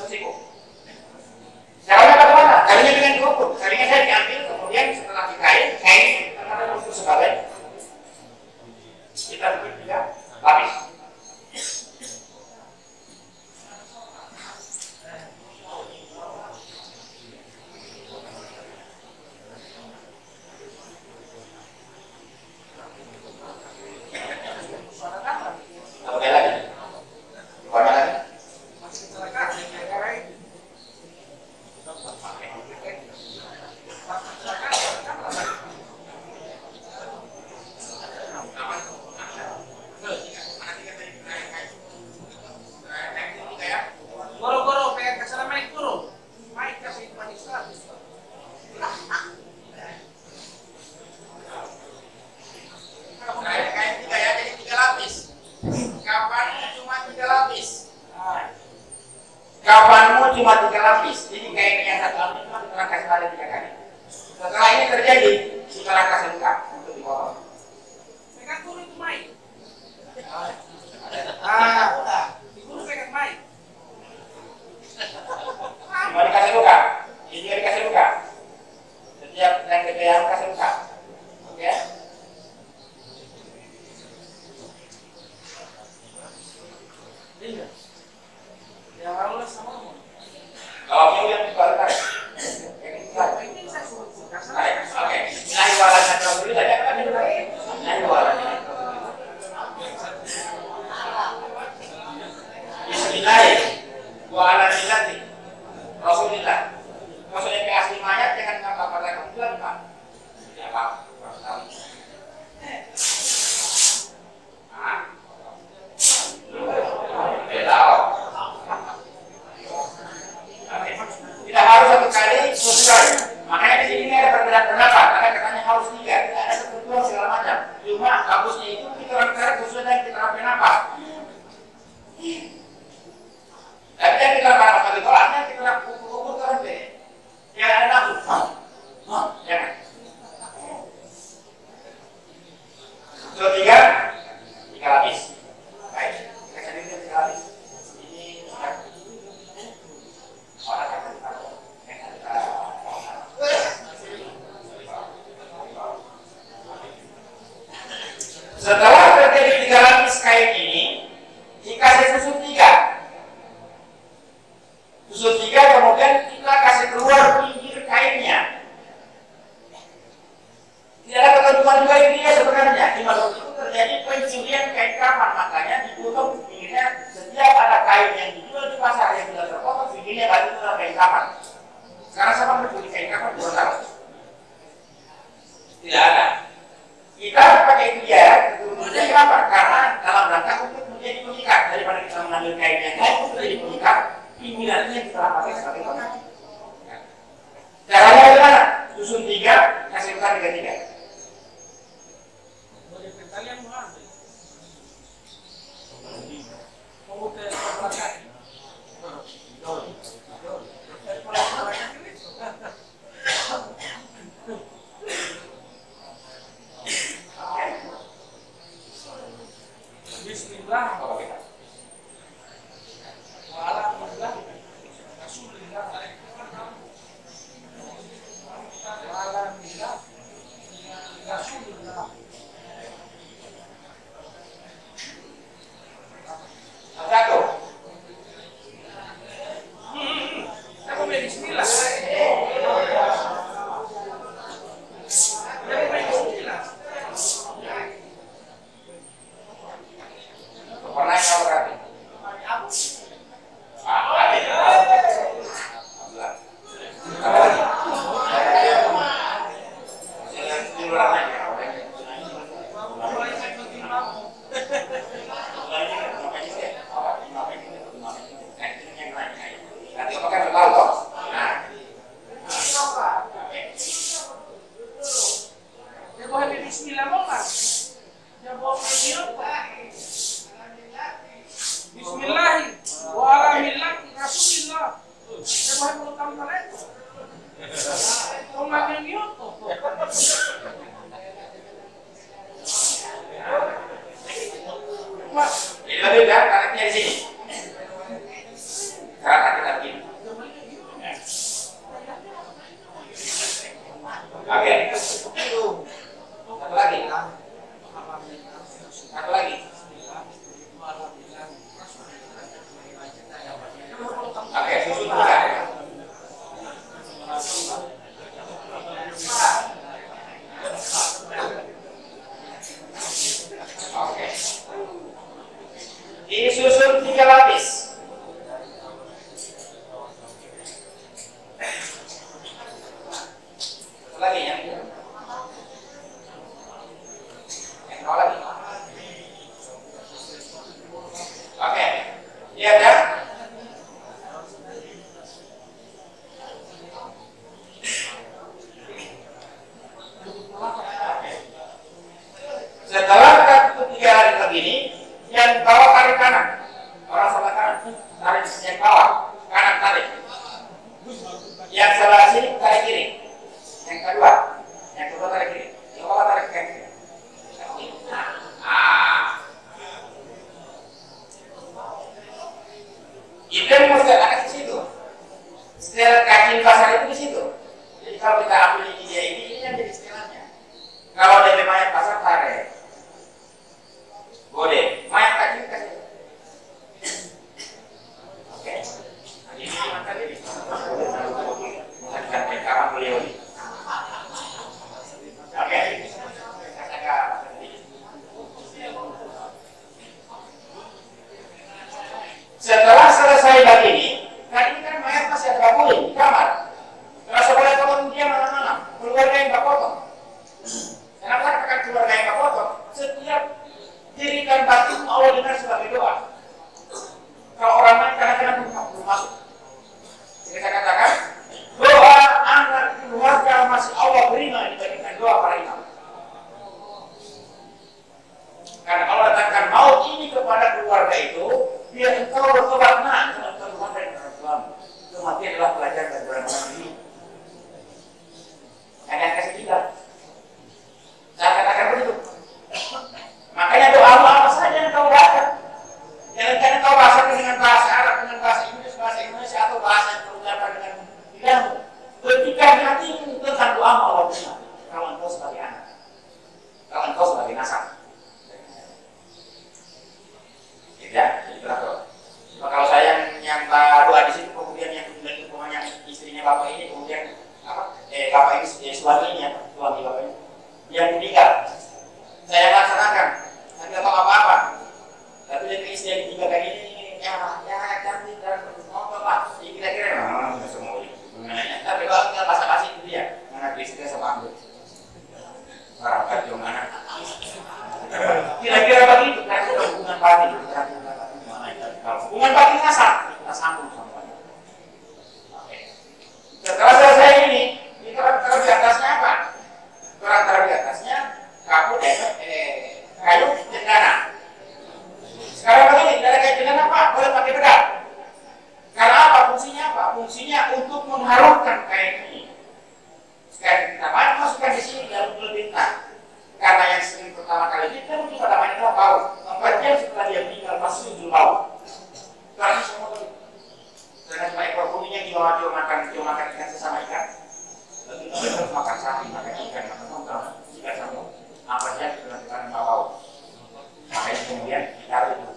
siku. Caranya bagaimana? Caranya dengan diukur. Caranya saya diambil, kemudian setelah dikain, kain kita untuk sebagai kita bikin 3 lapis. Oke lagi. Gimana lagi? Goro-goro, pengen kesana main guru. Main kasih itu manis sekali. Kain 3 ya, jadi 3 lapis. Kapanmu cuma 3 lapis. Kapanmu cuma 3 lapis. Jadi kain yang satu lapis cuma kita kasih balik 3 kali. Setelah ini terjadi, kita kasih lengkap untuk dipotong. Pegang guru itu main. Ah, Guru pegang main. Susun 3 kemudian kita kasih keluar pinggir kainnya. Tidak ada ketentuan juga ini ya sebenarnya. Di masa itu terjadi pencurian kain kafan, makanya ditutup pinggirnya. Setiap ada kain yang dijual di pasar yang sudah terpotong pinggirnya berarti itu adalah kain kafan. Sekarang siapa mencuri kain kafan di pasar? Tidak ada. Kita pakai itu ya, tentunya kenapa? Karena dalam rangka untuk menjadi pengikat daripada kita mengambil kain yang lain untuk menjadi pengikat, pinggirannya kita pakai sebagai pengikat. Caranya bagaimana? Susun 3, kasih besar 3. Kalian mau ambil? Mau ke belakang? Bismillah. Walhamdulillah. Rasulullah. Alhamdulillah. Rasulullah. Satu. Aku mau bismillah. Pernah yang kau berarti? Bismillah mau kan? Ya bawa Bismillah wa ala millati Rasulillah. Ya bawa pelukam kalian. Kau makan nyoto. Ini lebih berat tariknya di sini. Sekarang kita begini. Oke. Satu lagi. Satu lagi. Oke, susun 3. Oke. Disusun 3 lapis. Satu lagi ya. Yang lagi. Oke. Lihat ya. Setelah ketiga hari begini, yang bawah tarik kanan, orang sebelah kanan tarik yang bawah, kanan tarik. Yang sebelah sini tarik kiri. Yang kedua tarik kiri. Yang bawah tarik ke kiri. Itu yang mau saya angkat di situ. Setelah kaki pasar itu di situ. Jadi kalau kita ambil ide ini yang jadi setelannya. Kalau DP mayat pasar tarik. Boleh, mayat kaki kasih. Oke. Ini makan ini. Bukan rekaman beliau ini. Oke. Setelah selesai begini, kan ini kan mayat masih ada boleh di kamar. Kalau sekolah kamu dia mana-mana, keluarga yang tak potong. Kenapa katakan keluarga yang tak potong? Setiap dirikan batu Allah dengar sebagai doa. Kalau orang lain kadang-kadang belum masuk. Jadi saya katakan doa anak keluarga masih Allah terima dibandingkan doa para imam. Karena Allah datangkan maut ini kepada keluarga itu, biar engkau bertobat nak dengan Tuhan dan Islam. Kematian adalah pelajaran dari orang-orang ini. Ada yang kasih kita. Saya katakan begitu. Makanya doa apa saja yang kau baca. Jangan kau baca dengan bahasa Arab, dengan bahasa Inggris, bahasa Indonesia atau bahasa yang terucapkan dengan lidahmu. Ketika hatimu tentang doa Allah terima. Kalau engkau sebagai anak, kalau engkau sebagai nasab. Tidak, jadi berapa? Kalau saya yang doa di situ kemudian yang fungsinya untuk mengharumkan kain ini. Sekarang kita masukkan di sini dalam bintang. Karena yang sering pertama kali kita mungkin pada main adalah bau. 4 jam setelah dia meninggal pasti muncul bau. Karena semua itu. Karena cuma ekor bunyinya dia makan ikan sesama ikan. Lalu kita harus makan sapi, makan ikan, makan tongkang, jika sama apa saja dengan bau. Makanya kemudian kita itu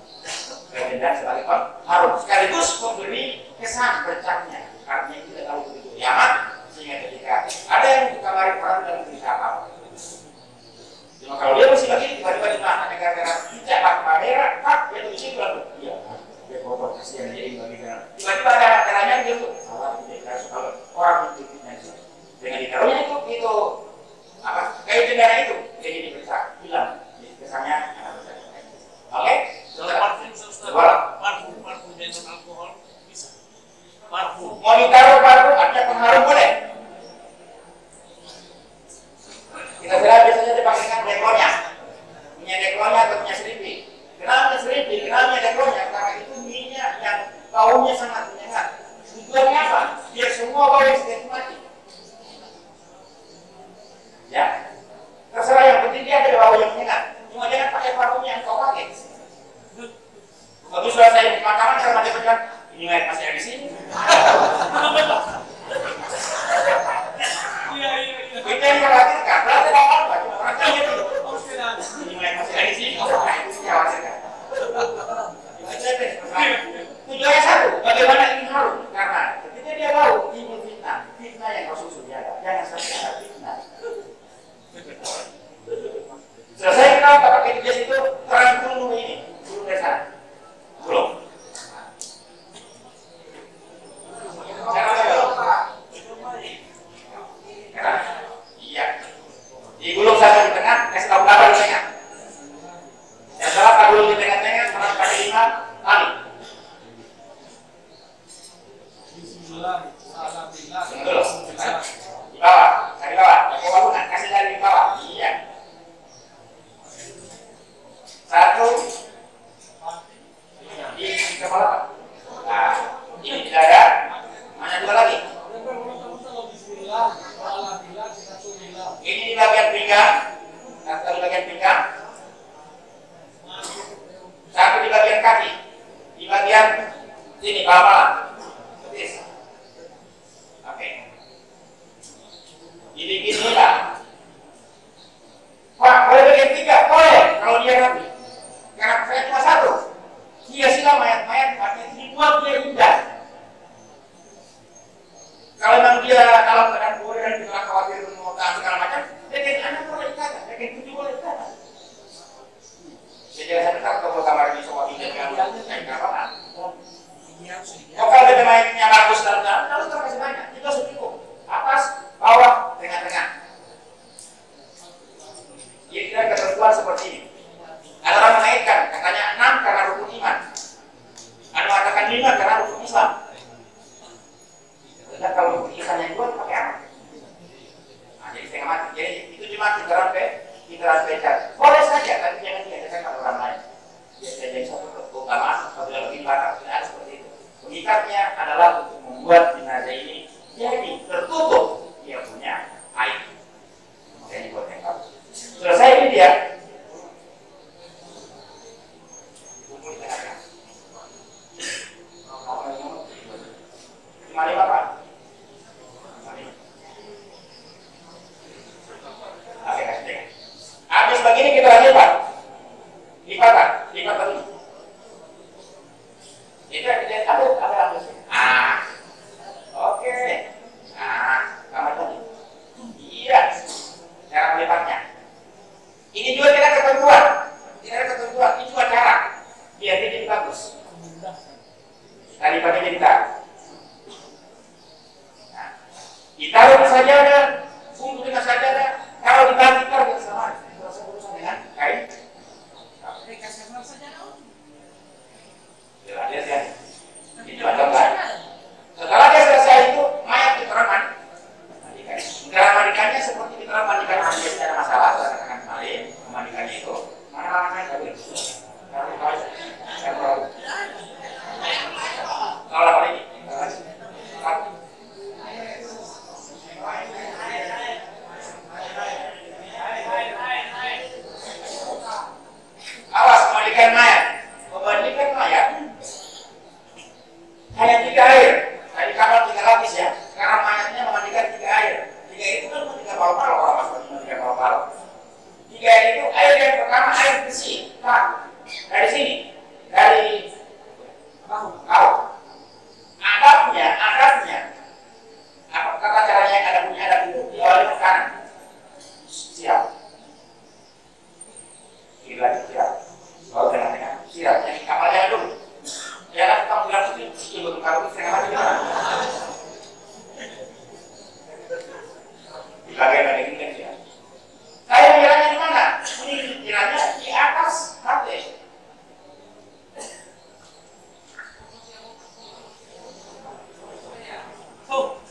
kemudian sebagai harum sekaligus memberi kesan bercaknya. Artinya kita tahu begitu nyaman sehingga ketika ada yang buka kamar orang dalam berita apa. Cuma kalau dia masih lagi tiba-tiba dimana gara-gara tidak pakai kamera, pak dia tuh di situ lalu. Iya, dia kotor kasihan jadi bagaimana. Tiba-tiba ada caranya gitu. Salah tidak kalau orang itu dengan ditaruhnya itu apa? Kayak jendela itu jadi diperiksa hilang. Kesannya oke? Parfum dengan alkohol bisa. Parfum. Mau ditaruh parfum artinya pengharum boleh. Kita biasanya dipakaikan dekornya, punya dekornya atau punya seripi. Kenapa seripi? Kenapa dekornya? Karena itu minyak yang baunya sangat menyengat. Tujuannya apa? Biar semua bau yang sedang mati. Ya, terserah yang penting dia ada bau yang menyengat. Cuma jangan pakai parfum yang kau pakai. Waktu sudah saya di makanan sama dia bilang, ini masih ada di sini. Kita yang khawatirkan, berarti apa? Cuma orang kaya itu. Ini masih ada di sini. Nah itu khawatirkan. Tujuannya satu, bagaimana ini harum? Karena ketika dia bau, timbul fitnah. Fitnah yang kau susun jaga. Jangan sampai ada fitnah. Selesai kita pakai jas itu terang dulu ini, dulu dari sana. Belum. Iya. Digulung satu di tengah, kasih tahu berapa di tengah. Yang salah tak gulung di tengah-tengah, karena pakai 5 kali. Betul. Di bawah, dari bawah. Pakai walungan, kasih dari bawah. Iya. 1. Di kepala. Nah, ini tidak ada. Mana 2 lagi? Ini di bagian pinggang, satu di bagian pinggang, satu di bagian kaki, di bagian sini bawah. Oke. Dibikin nila. Pak, boleh bagian 3? Boleh, kalau dia rapi. Karena saya cuma 1. Hiasilah mayat-mayat, artinya dibuat dia indah. Kalau memang dia dalam keadaan bodoh dan kita khawatir mau tahan segala macam, bikin anak boleh ikatan, bikin cucu boleh ikatan. Jadi saya tetap kalau kamar di soal ini dengan kain apa? Kalau dia mainnya bagus dalam lalu terkasih banyak, itu cukup. Atas, bawah, tengah-tengah. Jadi tidak ketentuan seperti ini. Ada orang mengaitkan, katanya 6 karena rukun iman. Ada mengatakan 5 karena rukun Islam. Dan kalau ikan yang dua pakai apa? Nah, jadi setengah mati. Jadi itu cuma kita pecat. Boleh saja, tapi jangan diadakan pada orang lain. Jadi satu keutamaan, satu yang lebih batal. Tidak seperti itu. Pengikatnya adalah untuk membuat jenazah ini jadi tertutup dia punya air. Jadi buat yang tahu. Selesai ini dia. Kumpul di tengah-tengah. Cuma 5 Pak. Habis begini kita lipat, lipat dulu. Itu ada. Oke. Nah, ketiga itu air yang pertama air bersih, Pak. Dari sini, dari adabnya, apa kata caranya yang ada punya adab itu diawali ke kanan. Siap. Gila siap. Lalu tengah-tengah siap. Yang kapal jangan dulu. Jangan kamu bilang itu betul kalau setengah mati gimana? Lagi ini kan siap. Saya kiranya di mana? Ini kiranya di atas lantai. Tuh.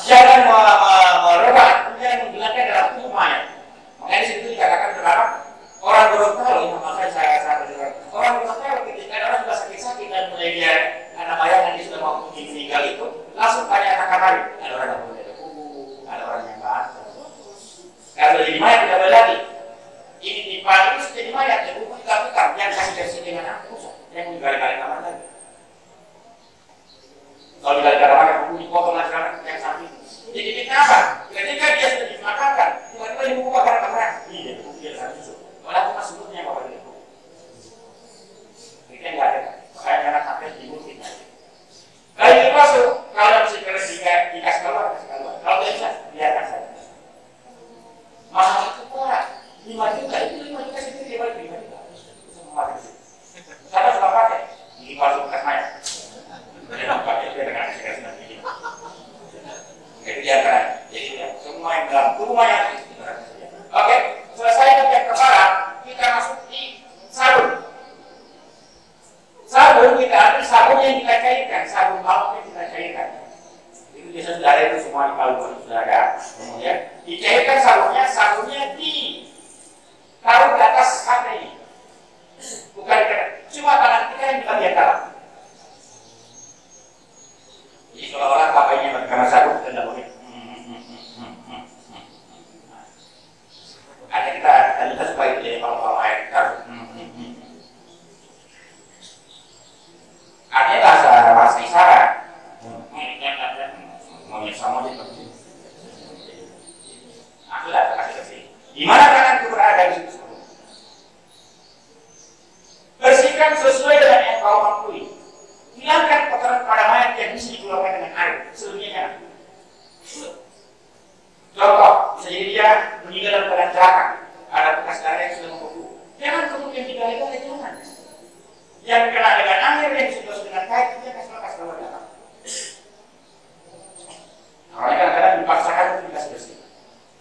Jangan merubah, jangan menghilangkan dalam tubuh mayat. Kalau sudah jadi mayat tidak boleh lagi. Ini dipakai itu sudah jadi mayat, jadi buku putar yang kasih versi dengan aku, yang menggali-gali kamar lagi. Kalau digali-gali kamar, buku dipotong lagi yang samping. Jadi fitnah apa? Ketika dia sudah dimakamkan, tiba-tiba dibuka kamar. Ini buku dia sangat susuk. Malah aku masuk bukunya apa lagi? Kita nggak ada. Makanya jangan sampai dibuka fitnah. Kalau itu masuk, kalau yang mesti dikasih keluar, kasih keluar. Kalau tidak bisa, biarkan saja. Mahal itu murah, 5 juta itu 5 juta sendiri dia balik 5 juta. Semua itu. Saya suka pakai di palsu bekas mayat. Dia pakai dia dengan kasih nanti. Itu dia kan. Jadi ya, semua yang dalam tubuh mayat. Oke, selesai bagian kepala, kita masuk di sabun. Sabun kita ambil sabun yang kita cairkan, sabun balok yang kita cairkan. Itu biasa sudah ada itu semua di balok sudah ada. Kemudian dicairkan sabunnya ditaruh di atas kaca ini, bukan cuma tangan kita yang di bagian dalam. Jadi seolah-olah bapaknya karena sabun kita tidak boleh. Ada kita supaya itu jadi kalau air taruh. Artinya bahasa isyarat. Monyet sama aja seperti itu. Aku sudah kasih ke sini. Di mana tangan itu berada di situ? Bersihkan sesuai dengan yang kau mampu. Hilangkan kotoran pada mayat yang bisa dikeluarkan dengan air. Selebihnya contoh, bisa jadi dia meninggal dalam keadaan celaka. Ada bekas darah yang sudah membeku. Jangan kemudian digali-gali, jangan. Yang kena dengan air yang sudah dengan kain, dia kasih keluar dalam. Makanya kadang-kadang dipaksakan untuk dikasih bersih.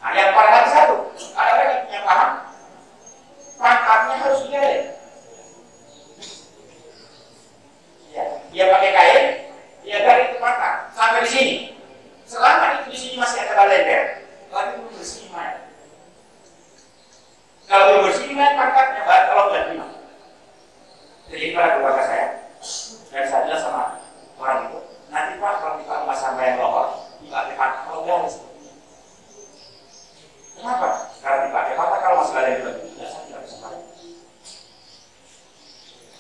Nah, yang paling lagi satu, ada lagi yang paham, pangkatnya harus digali. Ya, dia pakai kain, dia gali itu pangkat sampai di sini. Selama itu di sini masih ada lebar, lagi belum bersih mayat. Kalau belum bersih mayat pangkatnya, kalau bulan 5. Jadi pada keluarga saya, dan saya bilang sama orang itu, nanti Pak kalau kita nggak sampai yang lohor, dipakai patah kalau garis. Kenapa? Karena dipakai patah kalau masih ada yang lebih biasa tidak bisa pakai.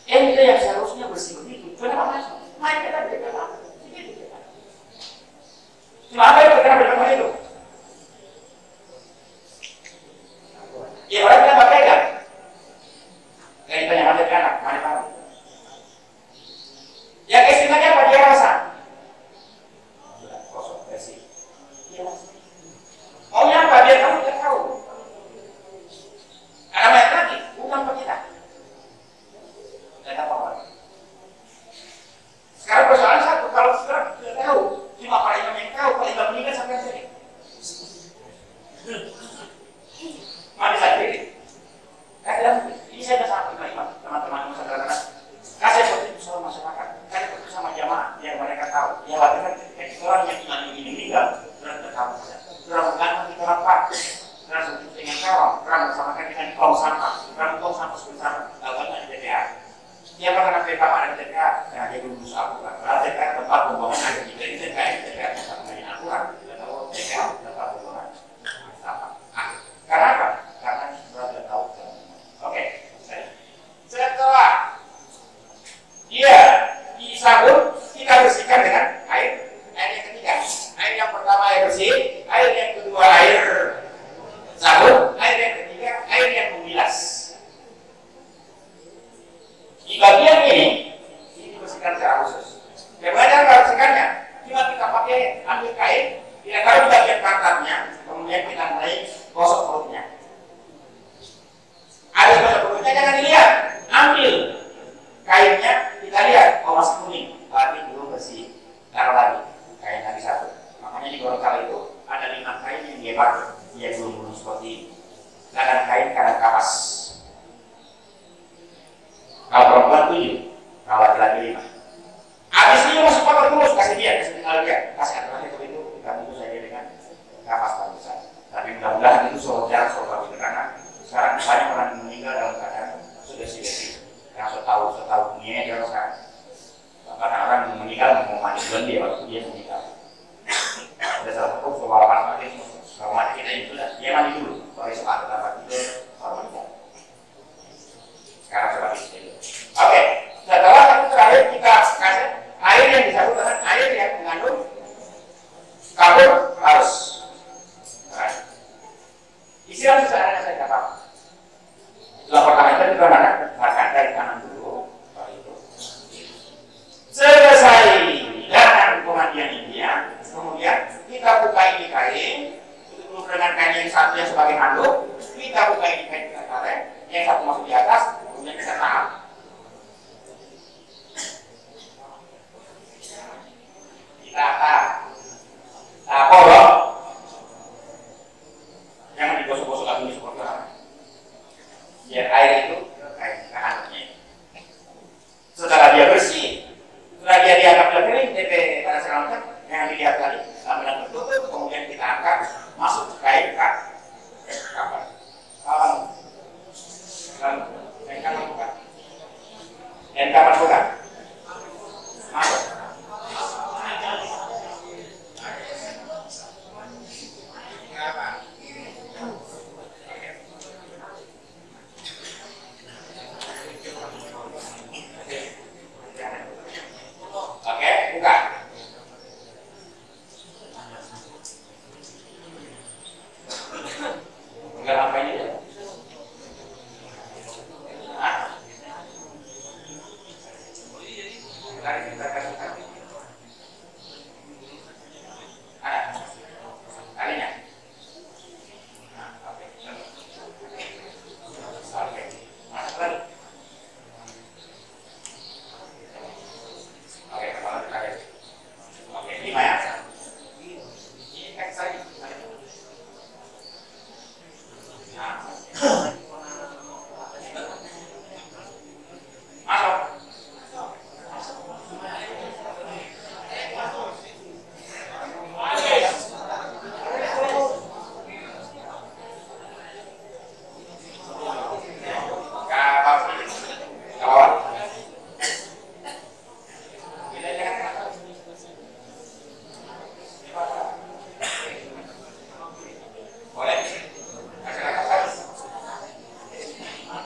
Itu yang seharusnya bersih begitu. Kenapa masuk? Main kita beda apa? Cuma apa yang terkena bersama itu? Ya orang yang pakai kan? Kayak ditanya mati anak, mana tahu? Yang istilahnya apa dia rasa? Kosong bersih. Maunya apa? Biar kamu tidak tahu. Ada banyak lagi, bukan ke kita. Tidak apa-apa. Sekarang persoalan satu, kalau sekarang tidak tahu, cuma para imam yang tahu, kalau imam meninggal sampai sini. Mati saja ini. Ini saya sudah sangat terima teman-teman masyarakat. Kasih seperti itu masyarakat. Kasih seperti sama jamaah yang mereka tahu. Yang latihan orang yang iman ini meninggal, sudah tahu saja. Sudah menggantung kita apa? Sudah sebut dengan kawan, sudah bersamakan dengan tong sampah, sudah tong sampah bersama. Lakukan di TPA. Dia pernah ke TPA ada TPA, nah dia belum bisa akurat. Karena TPA tempat pembuangan air kita di TPA tempat pembuangan akurat. Kita tahu TPA tempat pembuangan sampah. Karena apa? Karena sudah tahu. Oke. Setelah dia disabun, kita bersihkan dengan air yang ketiga. Air yang pertama air bersih, air yang kedua air sabun, air yang ketiga air yang membilas. Di bagian ini dibersihkan secara khusus. Bagaimana cara bersihkannya? Cuma kita pakai ambil kain, kita taruh di bagian pantatnya, kemudian kita mulai gosok perutnya. Habis gosok perutnya jangan dilihat, ambil kainnya, kita lihat, oh masih kuning, berarti belum bersih. Taruh lagi, kain lagi satu. Makanya di Gorontalo itu ada 5 kain yang dia pakai, dia belum seperti ini. Kadang kain, kadang kapas. Kalau perempuan 7, kalau laki-laki 5. Habis ini masuk kotor terus, kasih tinggal dia, kasih aturan itu kita tunggu saja dengan kapas paling besar. Tapi mudah-mudahan itu soal jarang soal bagus karena sekarang banyak orang meninggal dalam keadaan sudah sih. Yang setahu dunia dia sekarang. Karena orang meninggal mau mandi duluan dia waktu dia meninggal. Ada salah satu soal mati kita itu lah, dia mandi dulu. besok ada tempat tidur, hormatkan. Sekarang coba dulu. Oke, setelah itu terakhir kita kasih air yang dicampur dengan air yang mengandung karbon harus. Nah, istilah sebenarnya saya katakan. Setelah pertama itu kita makan dari kanan dulu, itu. Selesai dengan pemandian ini ya, kemudian kita buka ini kain, tutup dengan kain yang satu yang sebagai handuk, kita buka ini kain dengan karet, yang satu masuk di atas, kemudian kita tahan. Polong, jangan digosok-gosok lagi seperti apa. Biar air itu handuknya. Setelah dia bersih, setelah dia dianggap sudah kering, DP pada selanjutnya yang dilihat tadi, sambil tertutup, kemudian kita angkat, masuk ke kain kapal. Kapan buka? Dan kapan buka? Masuk. Oke, buka. Enggak ngapain aja. Kita kasih kaki. Ada. Kalinya. Oke. Oke. Masuk lagi. Oke, kepala kita. Oke, 5 ya. Ini kaki saya. Masuk.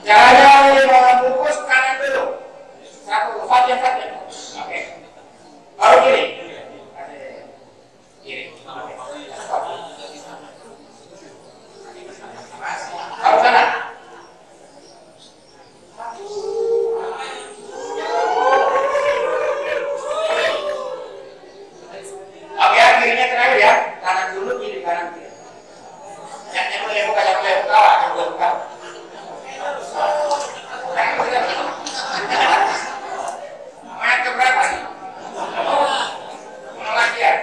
Caranya membungkus kanan dulu. Satu, yang satu. Oke. Baru kiri. Kiri. Baru kanan. Oke, kirinya terakhir ya. Kanan dulu, kiri, kanan kiri. Yang boleh buka, yang boleh buka, yang boleh buka. Main keberapa nih? Lagi ya?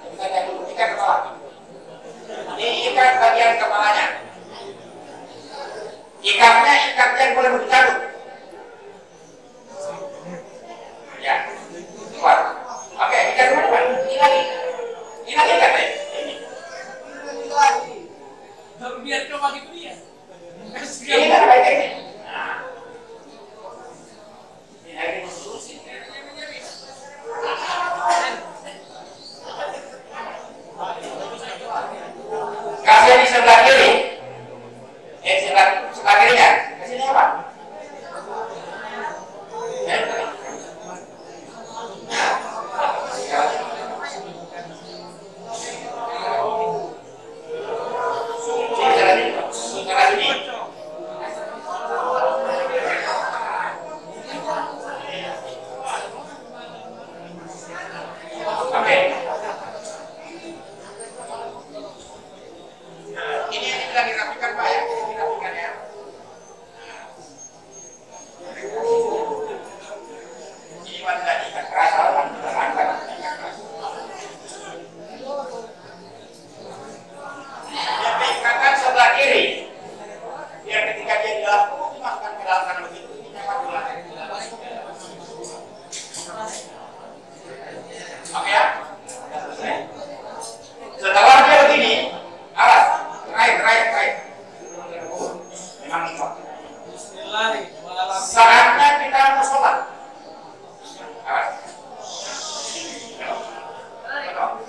Kita lihat dulu, ikat kepala. Ini ikat bagian kepalanya. Ikatnya yang boleh dicabut. Ya, kuat. Oke, ikat dulu. Ini lagi. Ini lagi ikat ya? Ini lagi. Biar coba gitu dia. Ini kan baik ini. Kasih di sebelah kiri. Sebelah kirinya. Kasih apa?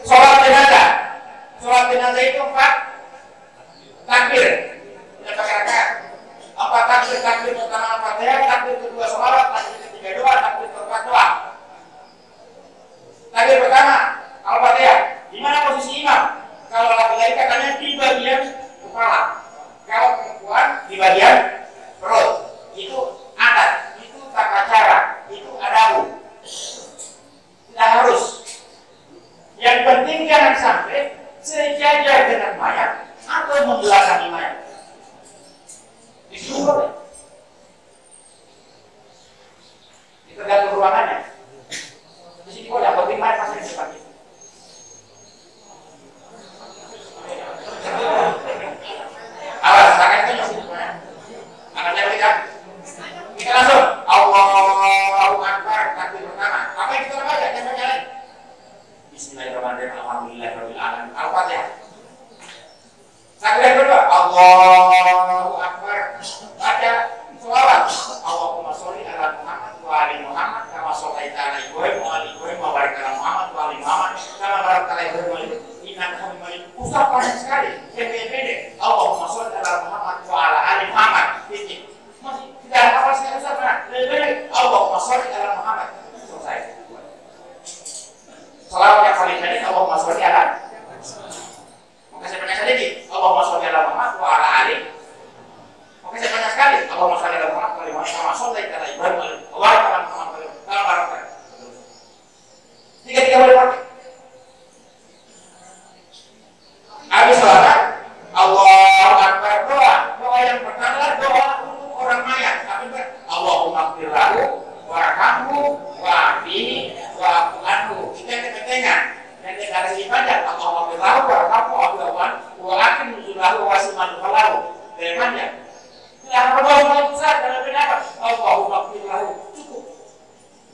Sholat jenazah itu 4 takbir. kepala. Kalau perempuan di bagian perut. Itu adat, itu tata cara, itu adabu. Tidak harus. Yang penting jangan sampai sejajar dengan mayat atau membelakangi mayat. Disuruh boleh. Itu tergantung ruangannya. Di sini boleh, yang penting mayat masih di depan kita. Awas, tangan itu nyusul mayat. Tangannya berikan. Kita langsung Allahu Akbar, takbir pertama. Apa yang kita baca? Jangan baca lagi. Bismillahirrahmanirrahim. Alhamdulillahirabbil alamin. Al-Fatihah. Takbir kedua, Allahu Akbar. Baca sholawat. Allahumma sholli ala Muhammad wa ali Muhammad kama shallaita ala Ibrahim wa ali Ibrahim wa barik ala Muhammad wa ali Muhammad kama barakta ala Ibrahim wa ali innaka Hamidum Majid. Usah panjang sekali. Pendek. Allahumma sholli ala Muhammad wa ala ali Muhammad. Titik. Masih tidak hafal sekali Ustaz. Lebih. Allahumma sholli ala Muhammad. Selesai. Salawat yang paling pendek Allahumma sholli ala. Maka saya banyak sekali Allahumma sholli ala Muhammad wa ala ali. Maka saya banyak sekali Allahumma sholli ala Muhammad wa ala Muhammad kama shallaita ala Ibrahim wa barik ala Muhammad kama barakta. Tiga boleh pakai. Habis sholat Allahu Akbar, doa yang pertama doa untuk orang mayat. Allahumma ighfir lahu warhamhu wa'afihi wa'fu anhu. Itu yang kepentingan. Yang tidak dipanjang Allahumma ighfir lahu warhamhu wa'afi nuzulahu wasiman falahu. Dari panjang. Tidak perlu doa besar dalam pendapat. Allahumma ighfir lahu cukup.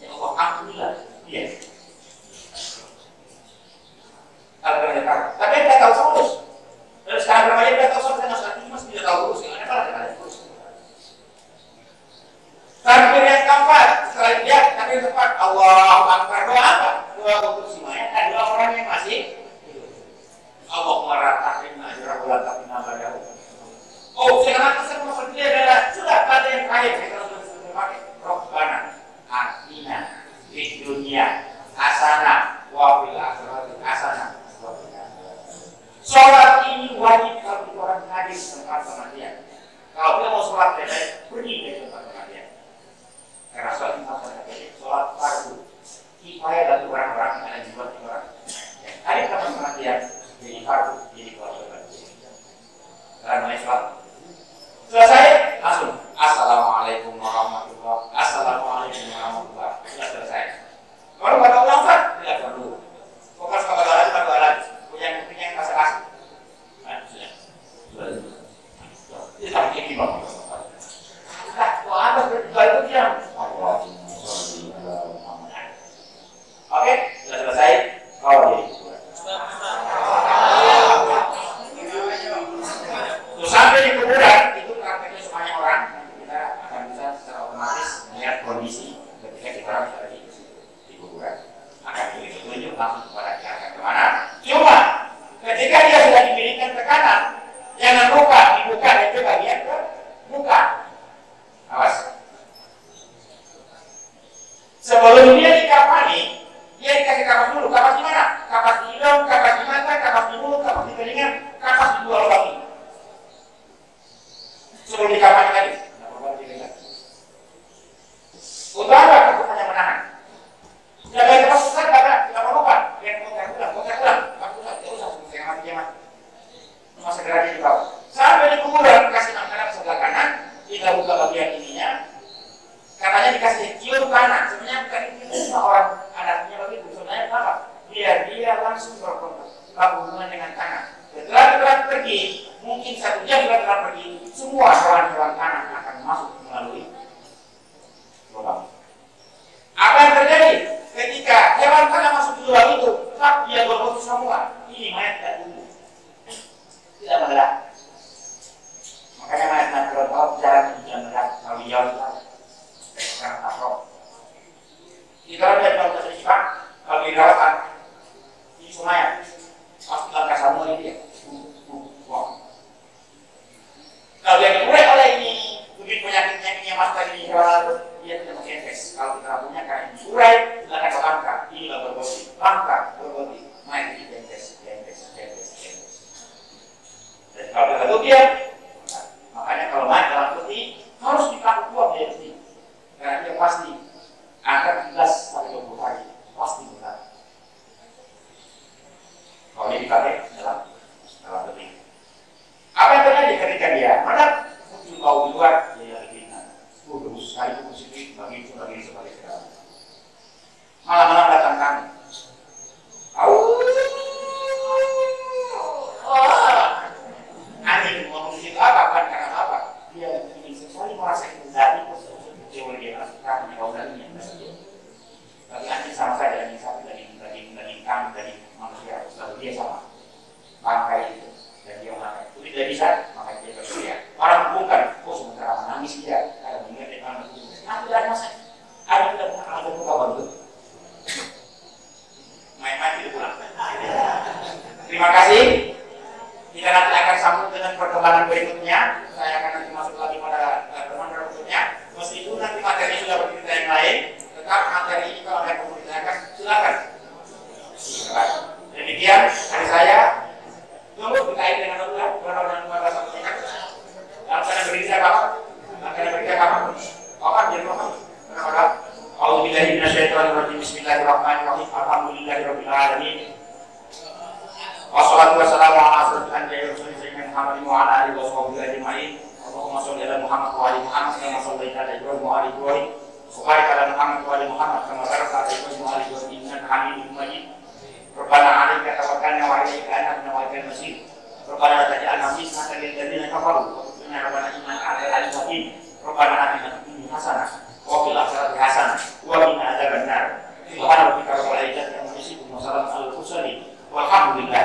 Ya Allah, alhamdulillah. Iya. Tapi kita tahu terus. Dan sekarang remaja kita tahu sampai dengan saat ini masih tidak tahu terus. Yang ada terus. Takbir yang keempat, setelah dia takbir tepat Allahu Akbar. Doa apa? Doa untuk si mayat dan doa orang yang masih hidup. Allahumma ratahina ajrahu la taqina ba'dahu. Oh, sekarang saya mau dia adalah sudah pada yang terakhir kita harus memakai Rabbana atina fid dunya hasanah wa fil akhirati hasanah. Sholat ini wajib kalau kita orang hadis tempat kematian. Kalau kita mau sholat pergi ke tempat kematian. Karena sholat ini sholat fardu. Kifayah bagi orang-orang yang ada di luar orang. Yang ada di tempat kematian jadi fardu, jadi kewajiban. Karena mulai sholat. Selesai langsung Assalamualaikum warahmatullahi wabarakatuh. Assalamualaikum warahmatullahi wabarakatuh. Sudah selesai. Kalau nggak tahu langsung tidak perlu. Fokus kepada alat. Yang penting yang kasih. Nah, sudah. Ini sampai ini bang. Nah, apa itu dia? Oke, sudah selesai. Kau jadi. Sampai di kuburan itu prakteknya semuanya orang. Kita akan bisa secara otomatis melihat kondisi ketika kita berada di kuburan. Akan ditunjuk langsung kepada dia akan kemana. Cuma ketika dia sudah diberikan tekanan, jangan lupa dibuka itu bagian ke muka. Awas. Sebelum dia dikafani, dia dikasih kapas dulu. Kapas di mana? Kapas di hidung, kapas di mata, kapas di mulut, kapas di telinga, kapas di dua lubang ini. Sebelum dikafani tadi. Untuk apa? Untuk hanya menahan. Jangan kapas besar, tidak perlukan. Yang kotak-kotak. Cuma segera di bawah. Sampai di kuburan kasih makanan sebelah kanan, kita buka bagian ininya. Katanya dikasih cium kanan. Sebenarnya bukan itu semua orang adatnya begitu. Sebenarnya apa? Biar dia langsung berhubungan dengan tanah. Setelah pergi, mungkin 1 jam setelah pergi, semua hewan-hewan tanah akan masuk melalui lubang. Apa yang terjadi ketika hewan tanah masuk di lubang itu? Dia berfokus semua. Ini mayat tidak tumbuh. Tidak meledak. Makanya mayat kalau jalan hujan meledak, kalau di jauh itu karena takrok. Kita lihat kalau tersebut, kalau dirawat ini mayat, pasti langkah semua ini dia. Kalau yang diurai oleh ini, begitu penyakitnya ini yang mas tadi hewan dia tidak pakai tes. Kalau kita punya karena ini urai, langkah ke langkah, ini berbodi, langkah berbodi, mayat ini tes. Dan kalau kemudian makanya kalau naik dalam peti harus dipakai kuat dia peti, karena dia pasti akan 13 sampai 20 hari pasti benar. Kalau dia dipakai dalam peti, apa yang terjadi ketika dia mana muncul bau di luar, dia keringat, bagus sekali itu positif bagi sebagai sekarang. Malam-malam datang kami. Anjing ngomong itu apa? Kan karena apa? Dia ingin sekali merasakan dari teori dia merasakan kaudalnya. Tapi anjing sama saja dengan sapi, daging kambing, daging manusia, selalu dia sama. Bangkai itu dan dia makan. Itu tidak bisa, maka dia bersedia. Orang bukan, sementara menangis dia karena mengingat dia anak itu. Aku tidak masak. Ada tidak pernah ada buka bantu. Main-main tidak pulang. Terima kasih. Kita nanti akan sambung dengan perkembangan berikutnya. Saya akan nanti masuk lagi pada pertemuan berikutnya. Meskipun nanti materi sudah bercerita yang lain, tetap materi ini kalau ada yang perlu ditanyakan, silakan. Demikian dari saya. Tunggu berkait dengan Allah. Berapa dengan kepada satu tingkat. Dalam keadaan berdiri saya bapak. Dalam keadaan berdiri saya bapak. Bapak jadi bapak. Kenapa? A'udzubillahi minasyaitonirrajim. Bismillahirrahmanirrahim. Alhamdulillahirabbil alamin. Wassalatu wassalamu ala asyrofil anbiya'i wa sayyidina Muhammadin wa ala alihi wa sahbihi ajma'in. Allahumma shalli ala Muhammad wa ali Muhammad kama shallaita ala Ibrahim wa ali Ibrahim. Wa barik ala Muhammad wa ali Muhammad kama barakta ala Ibrahim wa ali Ibrahim innaka Hamidum Majid. Rabbana 'alaika tawakkalna wa 'ilaika anabna wa ilaikal masir. Rabbana la taj'alna fitnatan lil ladzina kafaru wa qina rabbana innaka antal alimul hakim. Rabbana atina fid dunya hasanah wa fil akhirati hasanah wa qina adzabannar. Subhana rabbika rabbil izzati amma yasifun wa salamun alal mursalin. Walhamdulillah.